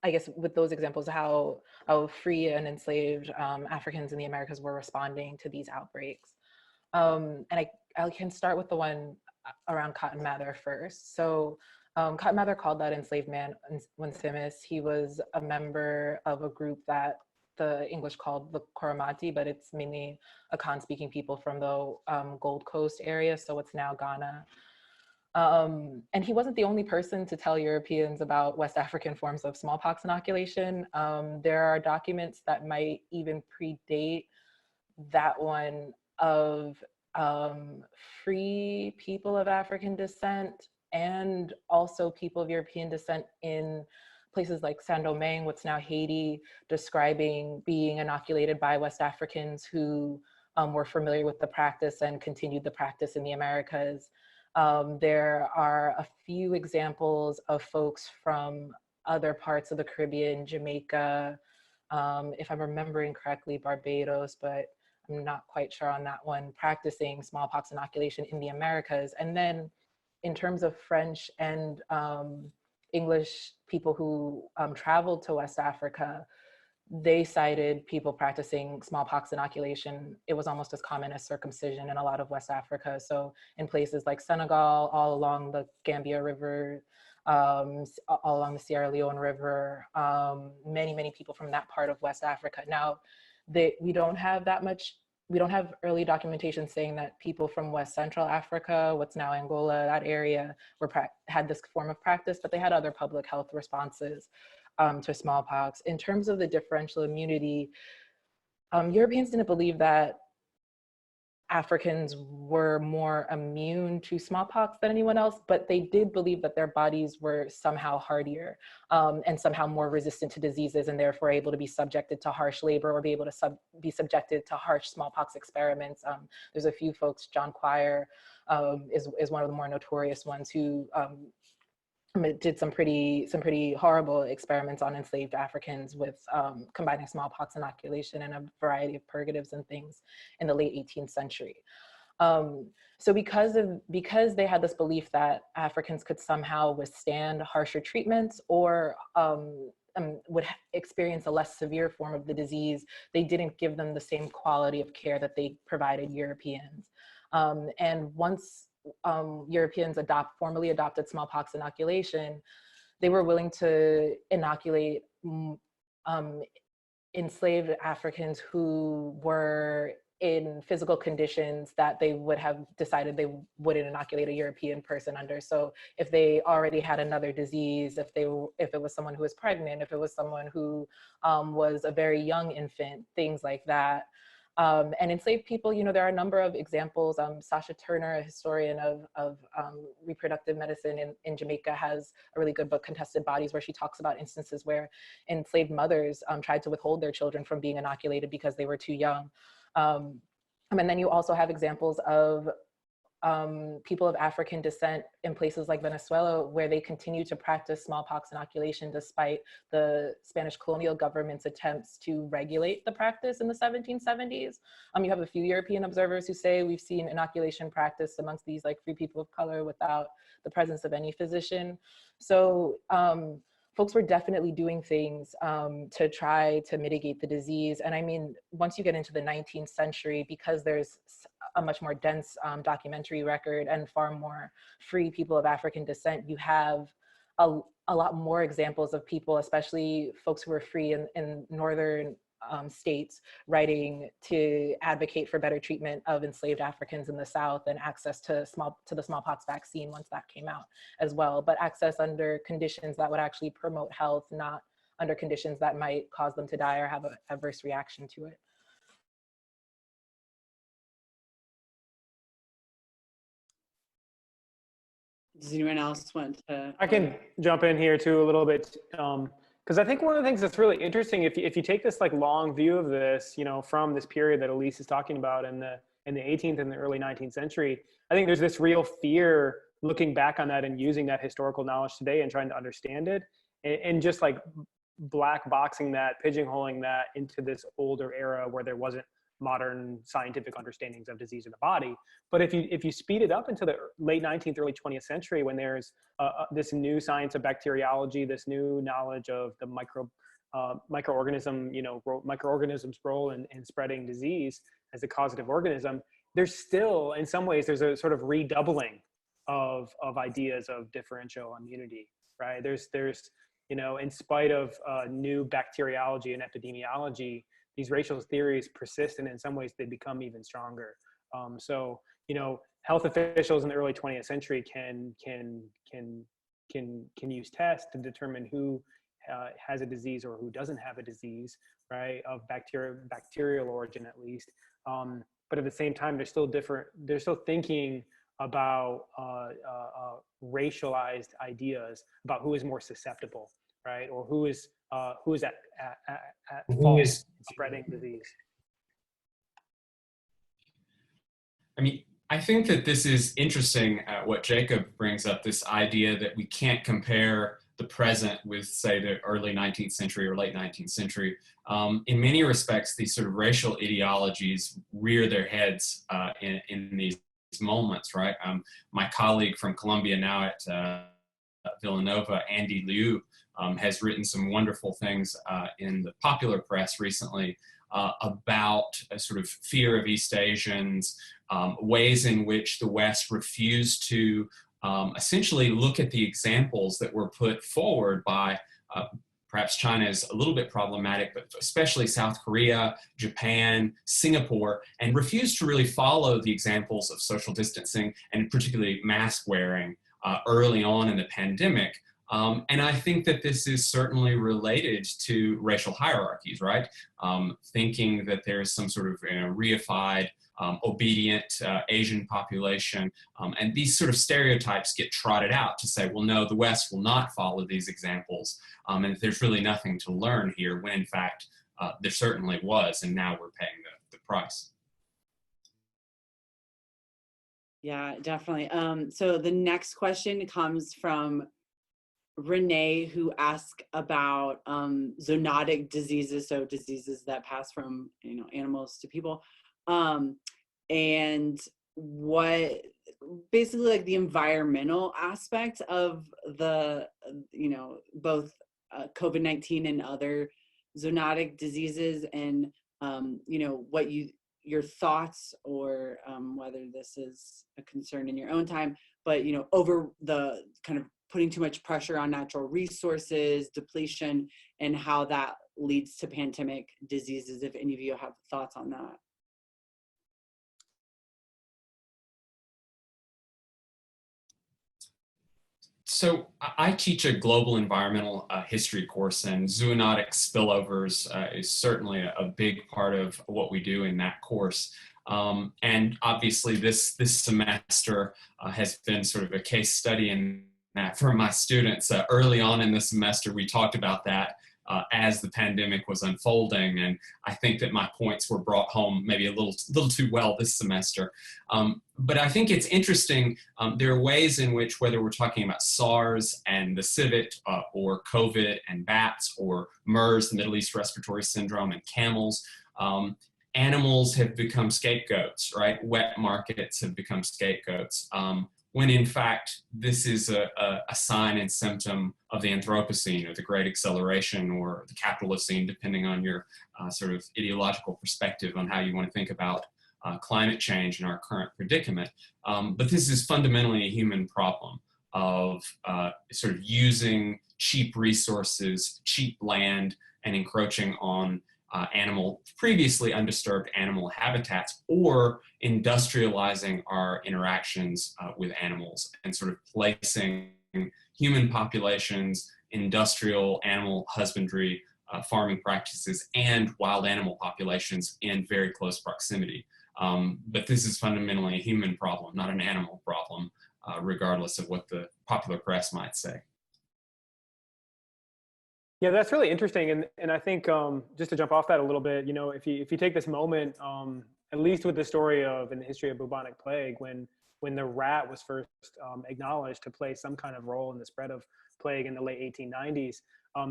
guess with those examples, how free and enslaved Africans in the Americas were responding to these outbreaks. And I can start with the one around Cotton Mather first. So Cotton Mather called that enslaved man Onesimus. He was a member of a group that the English called the Coromantee, but it's mainly Akan-speaking people from the Gold Coast area, so what's now Ghana. And he wasn't the only person to tell Europeans about West African forms of smallpox inoculation. There are documents that might even predate that one of free people of African descent and also people of European descent in places like Saint-Domingue, what's now Haiti, describing being inoculated by West Africans who were familiar with the practice and continued the practice in the Americas. There are a few examples of folks from other parts of the Caribbean, Jamaica, if I'm remembering correctly, Barbados, but I'm not quite sure on that one, practicing smallpox inoculation in the Americas. And then in terms of French and English people who traveled to West Africa, they cited people practicing smallpox inoculation. It was almost as common as circumcision in a lot of West Africa. So in places like Senegal, all along the Gambia River, all along the Sierra Leone River, many people from that part of West Africa. Now, we don't have early documentation saying that people from West Central Africa, what's now Angola, that area, had this form of practice, but they had other public health responses to smallpox. In terms of the differential immunity, Europeans didn't believe that Africans were more immune to smallpox than anyone else, but they did believe that their bodies were somehow hardier and somehow more resistant to diseases, and therefore able to be subjected to harsh labor or be able to be subjected to harsh smallpox experiments. There's a few folks, John Quire is one of the more notorious ones, who it did some pretty horrible experiments on enslaved Africans with combining smallpox inoculation and a variety of purgatives and things in the late 18th century. So because they had this belief that Africans could somehow withstand harsher treatments or would experience a less severe form of the disease, they didn't give them the same quality of care that they provided Europeans. And once Europeans formally adopted smallpox inoculation, they were willing to inoculate enslaved Africans who were in physical conditions that they would have decided they wouldn't inoculate a European person under. So if they already had another disease, if it was someone who was pregnant, if it was someone who was a very young infant, things like that. And enslaved people, there are a number of examples. Sasha Turner, a historian of reproductive medicine in Jamaica, has a really good book, Contested Bodies, where she talks about instances where enslaved mothers tried to withhold their children from being inoculated because they were too young. And then you also have examples of people of African descent in places like Venezuela, where they continue to practice smallpox inoculation despite the Spanish colonial government's attempts to regulate the practice in the 1770s. You have a few European observers who say we've seen inoculation practice amongst these like free people of color without the presence of any physician. So folks were definitely doing things to try to mitigate the disease. And I mean, once you get into the 19th century, because there's a much more dense documentary record and far more free people of African descent, you have a lot more examples of people, especially folks who were free in northern states, writing to advocate for better treatment of enslaved Africans in the South and access to the smallpox vaccine once that came out as well, but access under conditions that would actually promote health, not under conditions that might cause them to die or have an adverse reaction to it. Does anyone else want to? I can jump in here too a little bit, because I think one of the things that's really interesting, if you take this like long view of this, from this period that Elise is talking about in the 18th and the early 19th century, I think there's this real fear looking back on that and using that historical knowledge today and trying to understand it, and just like black boxing that, pigeonholing that into this older era where there wasn't modern scientific understandings of disease in the body. But if you speed it up into the late 19th, early 20th century, when there's this new science of bacteriology, this new knowledge of the microorganisms' role in spreading disease as a causative organism, there's still, in some ways, there's a sort of redoubling of ideas of differential immunity, right? There's in spite of new bacteriology and epidemiology, these racial theories persist, and in some ways they become even stronger. So health officials in the early 20th century can use tests to determine who has a disease or who doesn't have a disease, right? Of bacterial origin at least. But at the same time, they're still thinking about racialized ideas about who is more susceptible, right? Or who is at fault in spreading disease. I mean, I think that this is interesting, what Jacob brings up, this idea that we can't compare the present with, say, the early 19th century or late 19th century. In many respects, these sort of racial ideologies rear their heads in these moments, right? My colleague from Columbia now at Villanova, Andy Liu, has written some wonderful things in the popular press recently about a sort of fear of East Asians, ways in which the West refused to essentially look at the examples that were put forward by perhaps China is a little bit problematic, but especially South Korea, Japan, Singapore, and refused to really follow the examples of social distancing and particularly mask wearing early on in the pandemic. And I think that this is certainly related to racial hierarchies, right? Thinking that there's some sort of reified, obedient Asian population. And these sort of stereotypes get trotted out to say, well, no, the West will not follow these examples. And there's really nothing to learn here, when in fact, there certainly was, and now we're paying the price. Yeah, definitely. So the next question comes from Renee, who asked about zoonotic diseases, so diseases that pass from animals to people, and what basically like the environmental aspect of the both COVID-19 and other zoonotic diseases, and what your thoughts, or whether this is a concern in your own time, but over the kind of putting too much pressure on natural resources, depletion, and how that leads to pandemic diseases, if any of you have thoughts on that. So I teach a global environmental history course, and zoonotic spillovers is certainly a big part of what we do in that course. And obviously this semester has been sort of a case study in that for my students. Early on in the semester, we talked about that as the pandemic was unfolding, and I think that my points were brought home maybe a little too well this semester. But I think it's interesting, there are ways in which, whether we're talking about SARS and the civet, or COVID and bats, or MERS, the Middle East Respiratory Syndrome, and camels, animals have become scapegoats, right? Wet markets have become scapegoats. When in fact, this is a sign and symptom of the Anthropocene, or the Great Acceleration, or the Capitalocene, depending on your sort of ideological perspective on how you want to think about climate change and our current predicament. But this is fundamentally a human problem of sort of using cheap resources, cheap land, and encroaching on previously undisturbed animal habitats, or industrializing our interactions with animals, and sort of placing human populations, industrial animal husbandry, farming practices, and wild animal populations in very close proximity. But this is fundamentally a human problem, not an animal problem, regardless of what the popular press might say. Yeah, that's really interesting, and I think just to jump off that a little bit, if you take this moment, at least with the story of in the history of bubonic plague, when the rat was first acknowledged to play some kind of role in the spread of plague in the late 1890s,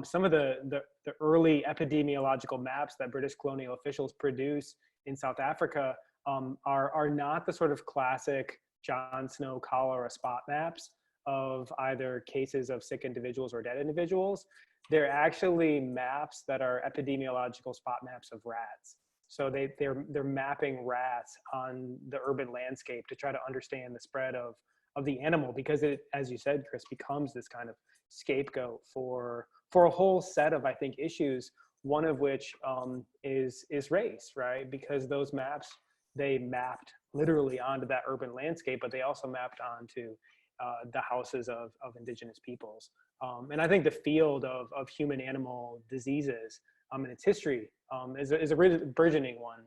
some of the early epidemiological maps that British colonial officials produce in South Africa are not the sort of classic John Snow cholera spot maps of either cases of sick individuals or dead individuals. They're actually maps that are epidemiological spot maps of rats. So they're mapping rats on the urban landscape to try to understand the spread of the animal, because it, as you said, Chris, becomes this kind of scapegoat for a whole set of, I think, issues, one of which is race, right? Because those maps, they mapped literally onto that urban landscape, but they also mapped onto the houses of Indigenous peoples. And I think the field of human-animal diseases and its history is a burgeoning one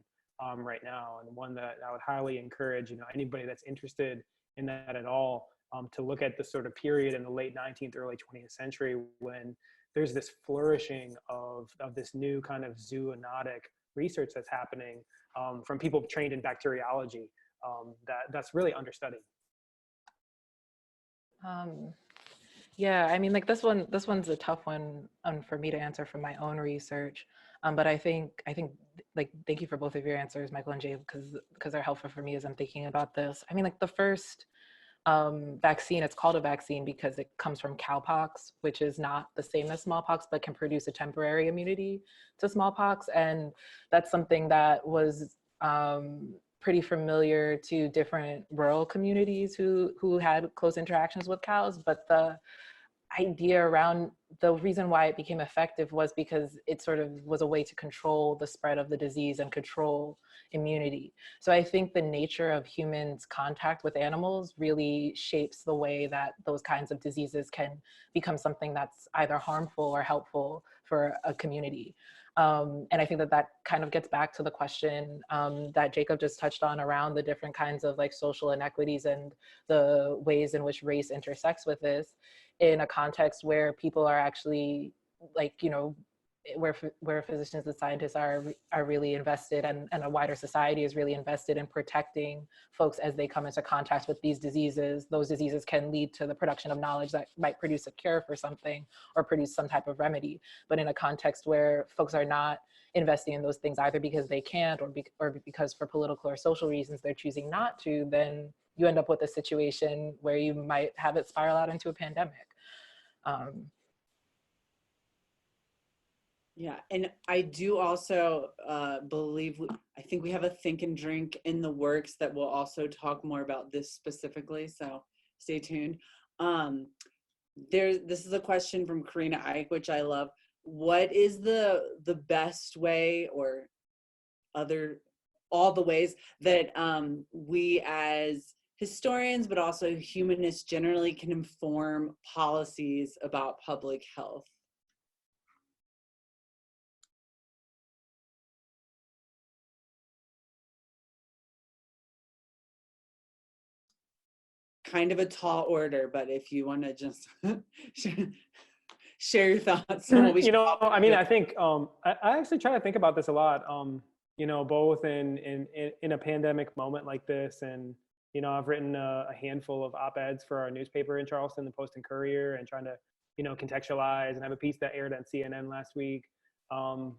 right now, and one that I would highly encourage anybody that's interested in that at all to look at the sort of period in the late 19th, early 20th century when there's this flourishing of this new kind of zoonotic research that's happening from people trained in bacteriology that's really understudied. Yeah, I mean, like this one's a tough one for me to answer from my own research. But I think like, thank you for both of your answers, Michael and Jay, because they're helpful for me as I'm thinking about this. I mean, like the first vaccine, it's called a vaccine because it comes from cowpox, which is not the same as smallpox, but can produce a temporary immunity to smallpox. And that's something that was pretty familiar to different rural communities who had close interactions with cows. But the idea around the reason why it became effective was because it sort of was a way to control the spread of the disease and control immunity. So I think the nature of humans' contact with animals really shapes the way that those kinds of diseases can become something that's either harmful or helpful for a community. And I think that kind of gets back to the question that Jacob just touched on around the different kinds of like social inequities and the ways in which race intersects with this in a context where people are actually like, where physicians and scientists are really invested, and a wider society is really invested in protecting folks as they come into contact with these diseases. Those diseases can lead to the production of knowledge that might produce a cure for something or produce some type of remedy. But in a context where folks are not investing in those things either because they can't or because for political or social reasons they're choosing not to, then you end up with a situation where you might have it spiral out into a pandemic. Yeah, and I do also believe, I think we have a think and drink in the works that will also talk more about this specifically, so stay tuned. This is a question from Karina Ike, which I love. What is the best way, or all the ways that we as historians, but also humanists generally, can inform policies about public health? Kind of a tall order, but if you want to just share your thoughts on what we I mean, I think I actually try to think about this a lot, both in a pandemic moment like this, and I've written a handful of op-eds for our newspaper in Charleston, the Post and Courier, and trying to contextualize, and have a piece that aired on CNN last week on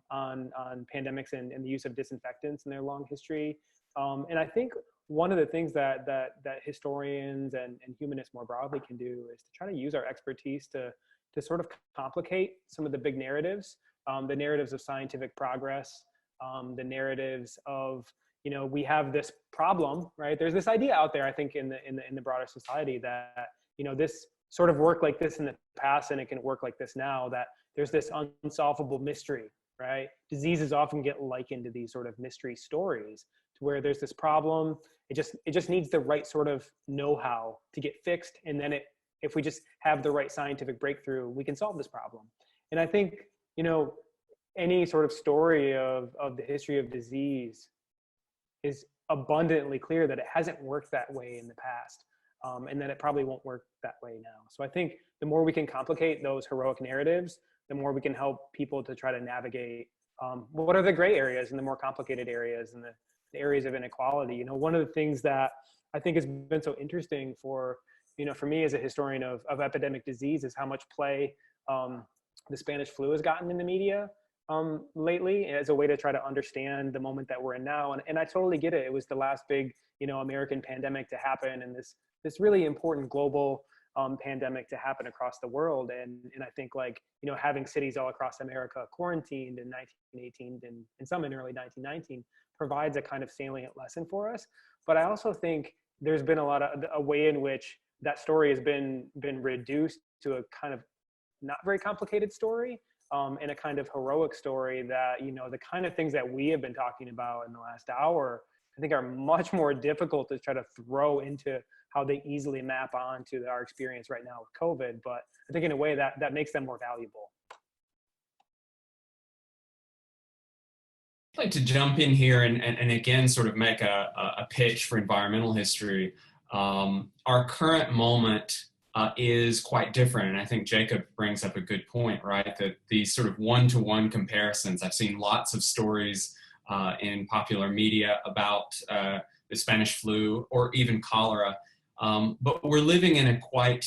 pandemics and the use of disinfectants and their long history. And I think one of the things that historians and humanists more broadly can do is to try to use our expertise to sort of complicate some of the big narratives, the narratives of scientific progress, the narratives of, we have this problem, right? There's this idea out there, I think, in the broader society that, this sort of worked like this in the past and it can work like this now, that there's this unsolvable mystery, right? Diseases often get likened to these sort of mystery stories, where there's this problem, it just needs the right sort of know-how to get fixed, and then if we just have the right scientific breakthrough, we can solve this problem. And I think any sort of story of the history of disease is abundantly clear that it hasn't worked that way in the past, and that it probably won't work that way now. So I think the more we can complicate those heroic narratives, the more we can help people to try to navigate what are the gray areas and the more complicated areas and the areas of inequality. One of the things that I think has been so interesting for me as a historian of epidemic disease is how much play the Spanish flu has gotten in the media lately as a way to try to understand the moment that we're in now. And I totally get it. It was the last big, American pandemic to happen, and this really important global pandemic to happen across the world. And I think, having cities all across America quarantined in 1918 and some in early 1919 provides a kind of salient lesson for us. But I also think there's been a way in which that story has been reduced to a kind of not very complicated story, and a kind of heroic story that, the kind of things that we have been talking about in the last hour, I think are much more difficult to try to throw into how they easily map onto our experience right now with COVID. But I think in a way that makes them more valuable. I'd like to jump in here and again sort of make a pitch for environmental history. Our current moment is quite different, and I think Jacob brings up a good point, right? That these sort of one-to-one comparisons, I've seen lots of stories in popular media about the Spanish flu or even cholera, but we're living in a quite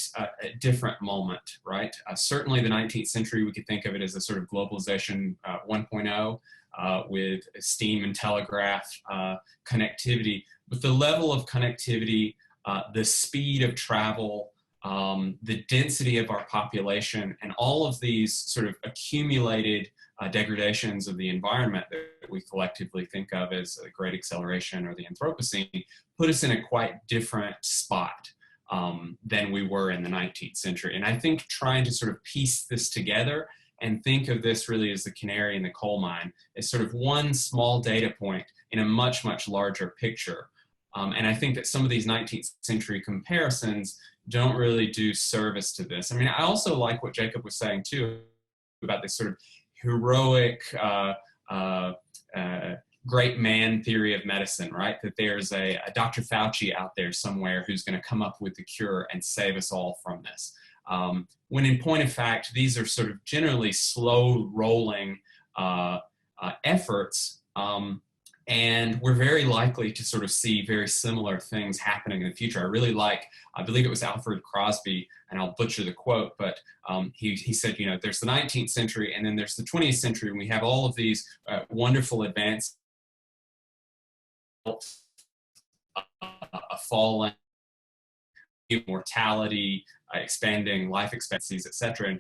different moment, right? Certainly the 19th century, we could think of it as a sort of globalization 1.0. With steam and telegraph connectivity, but the level of connectivity, the speed of travel, the density of our population, and all of these sort of accumulated degradations of the environment that we collectively think of as the Great Acceleration or the Anthropocene put us in a quite different spot than we were in the 19th century. And I think trying to sort of piece this together and think of this really as the canary in the coal mine, as sort of one small data point in a much, much larger picture. And I think that some of these 19th century comparisons don't really do service to this. I mean, I also like what Jacob was saying too, about this sort of heroic, great man theory of medicine, right? That there's a Dr. Fauci out there somewhere who's going to come up with the cure and save us all from this. when in point of fact, these are sort of generally slow rolling efforts. And we're very likely to sort of see very similar things happening in the future. I really like, I believe it was Alfred Crosby, and I'll butcher the quote, but he said, you know, there's the 19th century and then there's the 20th century, and we have all of these wonderful advances, a falling mortality, expanding life expectancies, etc. And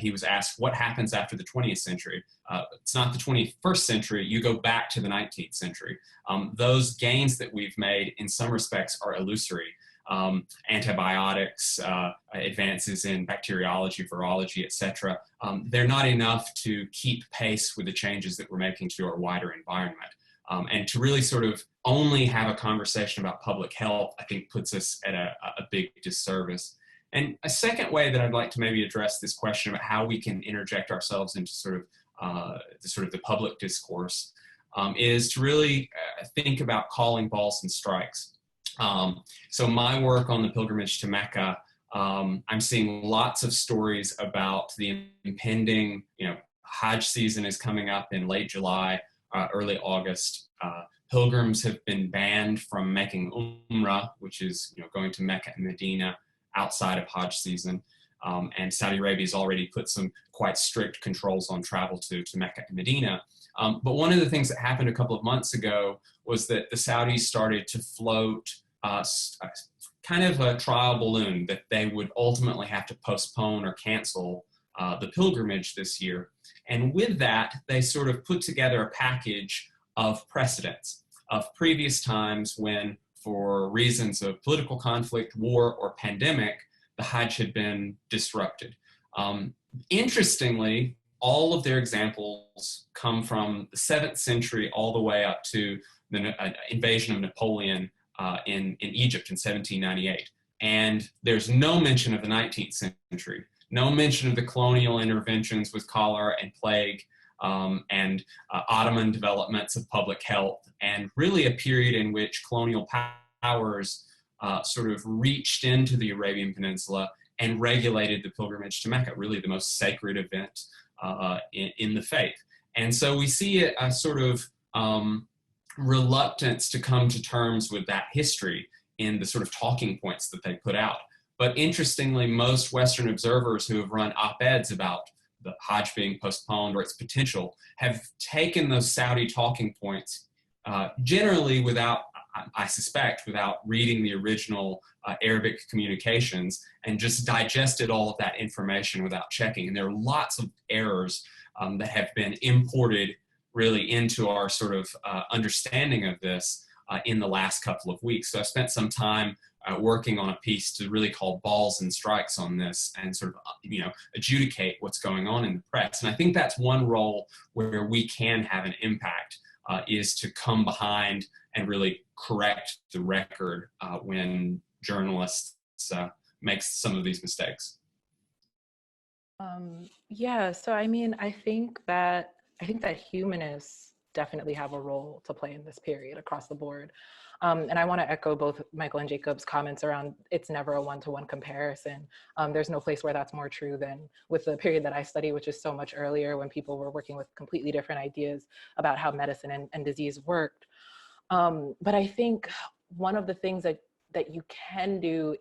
he was asked, what happens after the 20th century? It's not the 21st century, you go back to the 19th century. Those gains that we've made in some respects are illusory. Antibiotics, advances in bacteriology, virology, etc. They're not enough to keep pace with the changes that we're making to our wider environment. And to really sort of only have a conversation about public health, I think puts us at a big disservice. And a second way that I'd like to maybe address this question about how we can interject ourselves into sort of the public discourse is to really think about calling balls and strikes. So my work on the pilgrimage to Mecca, I'm seeing lots of stories about the impending, you know, Hajj season is coming up in late July, early August. Pilgrims have been banned from making Umrah, which is, you know, going to Mecca and Medina outside of Hajj season. And Saudi Arabia has already put some quite strict controls on travel to Mecca and Medina. But one of the things that happened a couple of months ago was that the Saudis started to float kind of a trial balloon that they would ultimately have to postpone or cancel the pilgrimage this year. And with that, they sort of put together a package of precedents of previous times when, for reasons of political conflict, war, or pandemic, the Hajj had been disrupted. Interestingly, all of their examples come from the 7th century all the way up to the invasion of Napoleon in Egypt in 1798. And there's no mention of the 19th century, no mention of the colonial interventions with cholera and plague, and Ottoman developments of public health, and really a period in which colonial powers sort of reached into the Arabian Peninsula and regulated the pilgrimage to Mecca, really the most sacred event in the faith. And so we see a sort of reluctance to come to terms with that history in the sort of talking points that they put out. But interestingly, most Western observers who have run op-eds about the Hajj being postponed or its potential have taken those Saudi talking points generally without, I suspect, without reading the original Arabic communications, and just digested all of that information without checking. And there are lots of errors that have been imported really into our sort of understanding of this in the last couple of weeks. So I spent some time working on a piece to really call balls and strikes on this and sort of, you know, adjudicate what's going on in the press. And I think that's one role where we can have an impact, is to come behind and really correct the record when journalists make some of these mistakes. Yeah, so I mean, I think that humanists definitely have a role to play in this period across the board. And I want to echo both Michael and Jacob's comments around it's never a one-to-one comparison. There's no place where that's more true than with the period that I study, which is so much earlier, when people were working with completely different ideas about how medicine and disease worked. But I think one of the things that you can do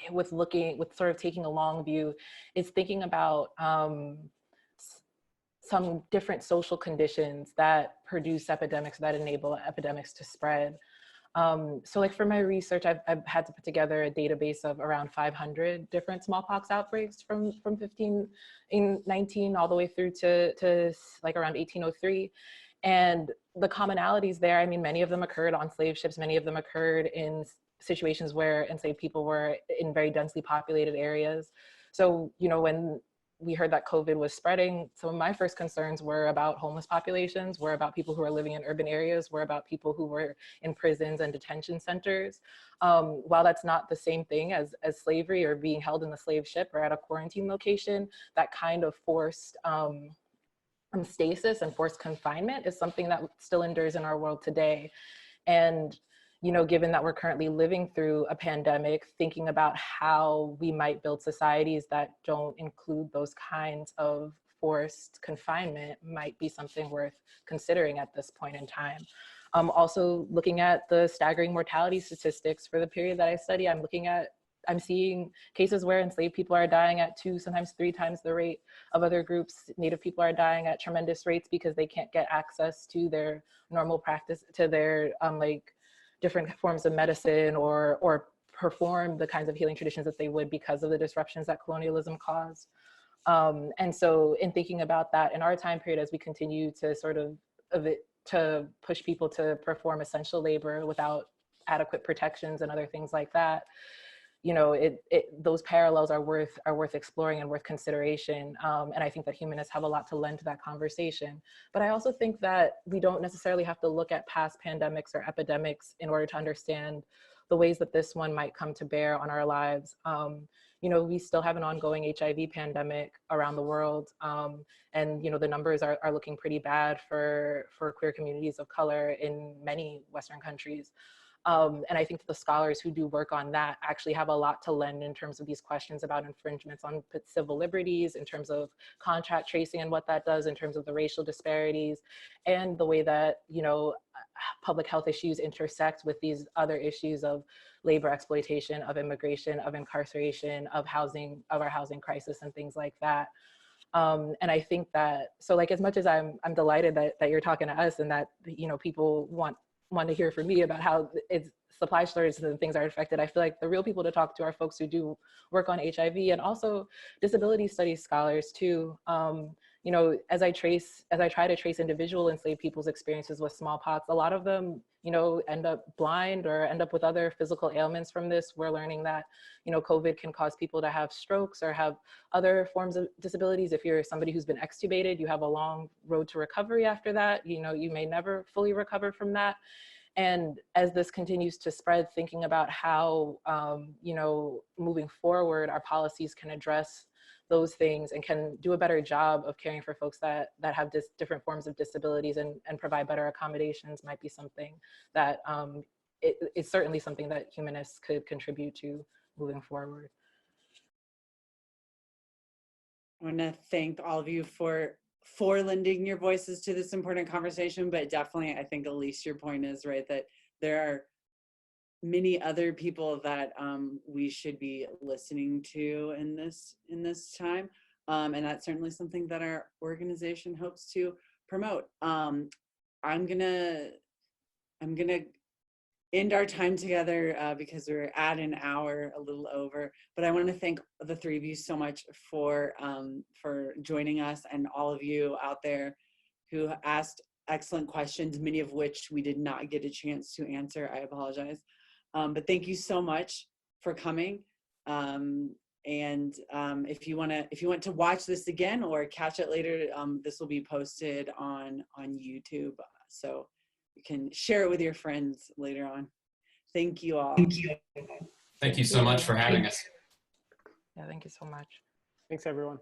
with sort of taking a long view is thinking about some different social conditions that produce epidemics, that enable epidemics to spread. So like for my research, I've had to put together a database of around 500 different smallpox outbreaks from 1519 all the way through to like around 1803. And the commonalities there, I mean, many of them occurred on slave ships, many of them occurred in situations where enslaved people were in very densely populated areas. So, you know, when we heard that COVID was spreading, some of my first concerns were about homeless populations, were about people who are living in urban areas, were about people who were in prisons and detention centers. While that's not the same thing as slavery or being held in the slave ship or at a quarantine location, that kind of forced stasis and forced confinement is something that still endures in our world today. And you know, given that we're currently living through a pandemic, thinking about how we might build societies that don't include those kinds of forced confinement might be something worth considering at this point in time. Also looking at the staggering mortality statistics for the period that I study, I'm seeing cases where enslaved people are dying at 2, sometimes 3 times the rate of other groups. Native people are dying at tremendous rates because they can't get access to their normal practice, to their like different forms of medicine or perform the kinds of healing traditions that they would because of the disruptions that colonialism caused. And so in thinking about that in our time period, as we continue to to push people to perform essential labor without adequate protections and other things like that, you know, those parallels are worth exploring and worth consideration. And I think that humanists have a lot to lend to that conversation. But I also think that we don't necessarily have to look at past pandemics or epidemics in order to understand the ways that this one might come to bear on our lives. You know, we still have an ongoing HIV pandemic around the world. And, you know, the numbers are looking pretty bad for queer communities of color in many Western countries. And I think that the scholars who do work on that actually have a lot to lend in terms of these questions about infringements on civil liberties, in terms of contact tracing and what that does, in terms of the racial disparities, and the way that, you know, public health issues intersect with these other issues of labor exploitation, of immigration, of incarceration, of housing, of our housing crisis and things like that. And I think that, so like, as much as I'm delighted that you're talking to us and that, you know, people want to hear from me about how it's supply shortages and things are affected, I feel like the real people to talk to are folks who do work on HIV and also disability studies scholars too. You know, as I try to trace individual enslaved people's experiences with smallpox, a lot of them, you know, end up blind or end up with other physical ailments from this. We're learning that, you know, COVID can cause people to have strokes or have other forms of disabilities. If you're somebody who's been extubated, you have a long road to recovery after that. You know, you may never fully recover from that. And as this continues to spread, thinking about how, you know, moving forward, our policies can address those things and can do a better job of caring for folks that have different forms of disabilities and provide better accommodations might be something that it's certainly something that humanists could contribute to moving forward. I want to thank all of you for lending your voices to this important conversation, but definitely I think, Elise, your point is right, that there are many other people that we should be listening to in this time, and that's certainly something that our organization hopes to promote. I'm gonna end our time together because we're at an hour, a little over. But I want to thank the three of you so much for joining us, and all of you out there who asked excellent questions, many of which we did not get a chance to answer. I apologize. But thank you so much for coming. And if you want to watch this again or catch it later, this will be posted on YouTube, so you can share it with your friends later on. Thank you all. Thank you so much for having us. Yeah, thank you so much. Thanks, everyone.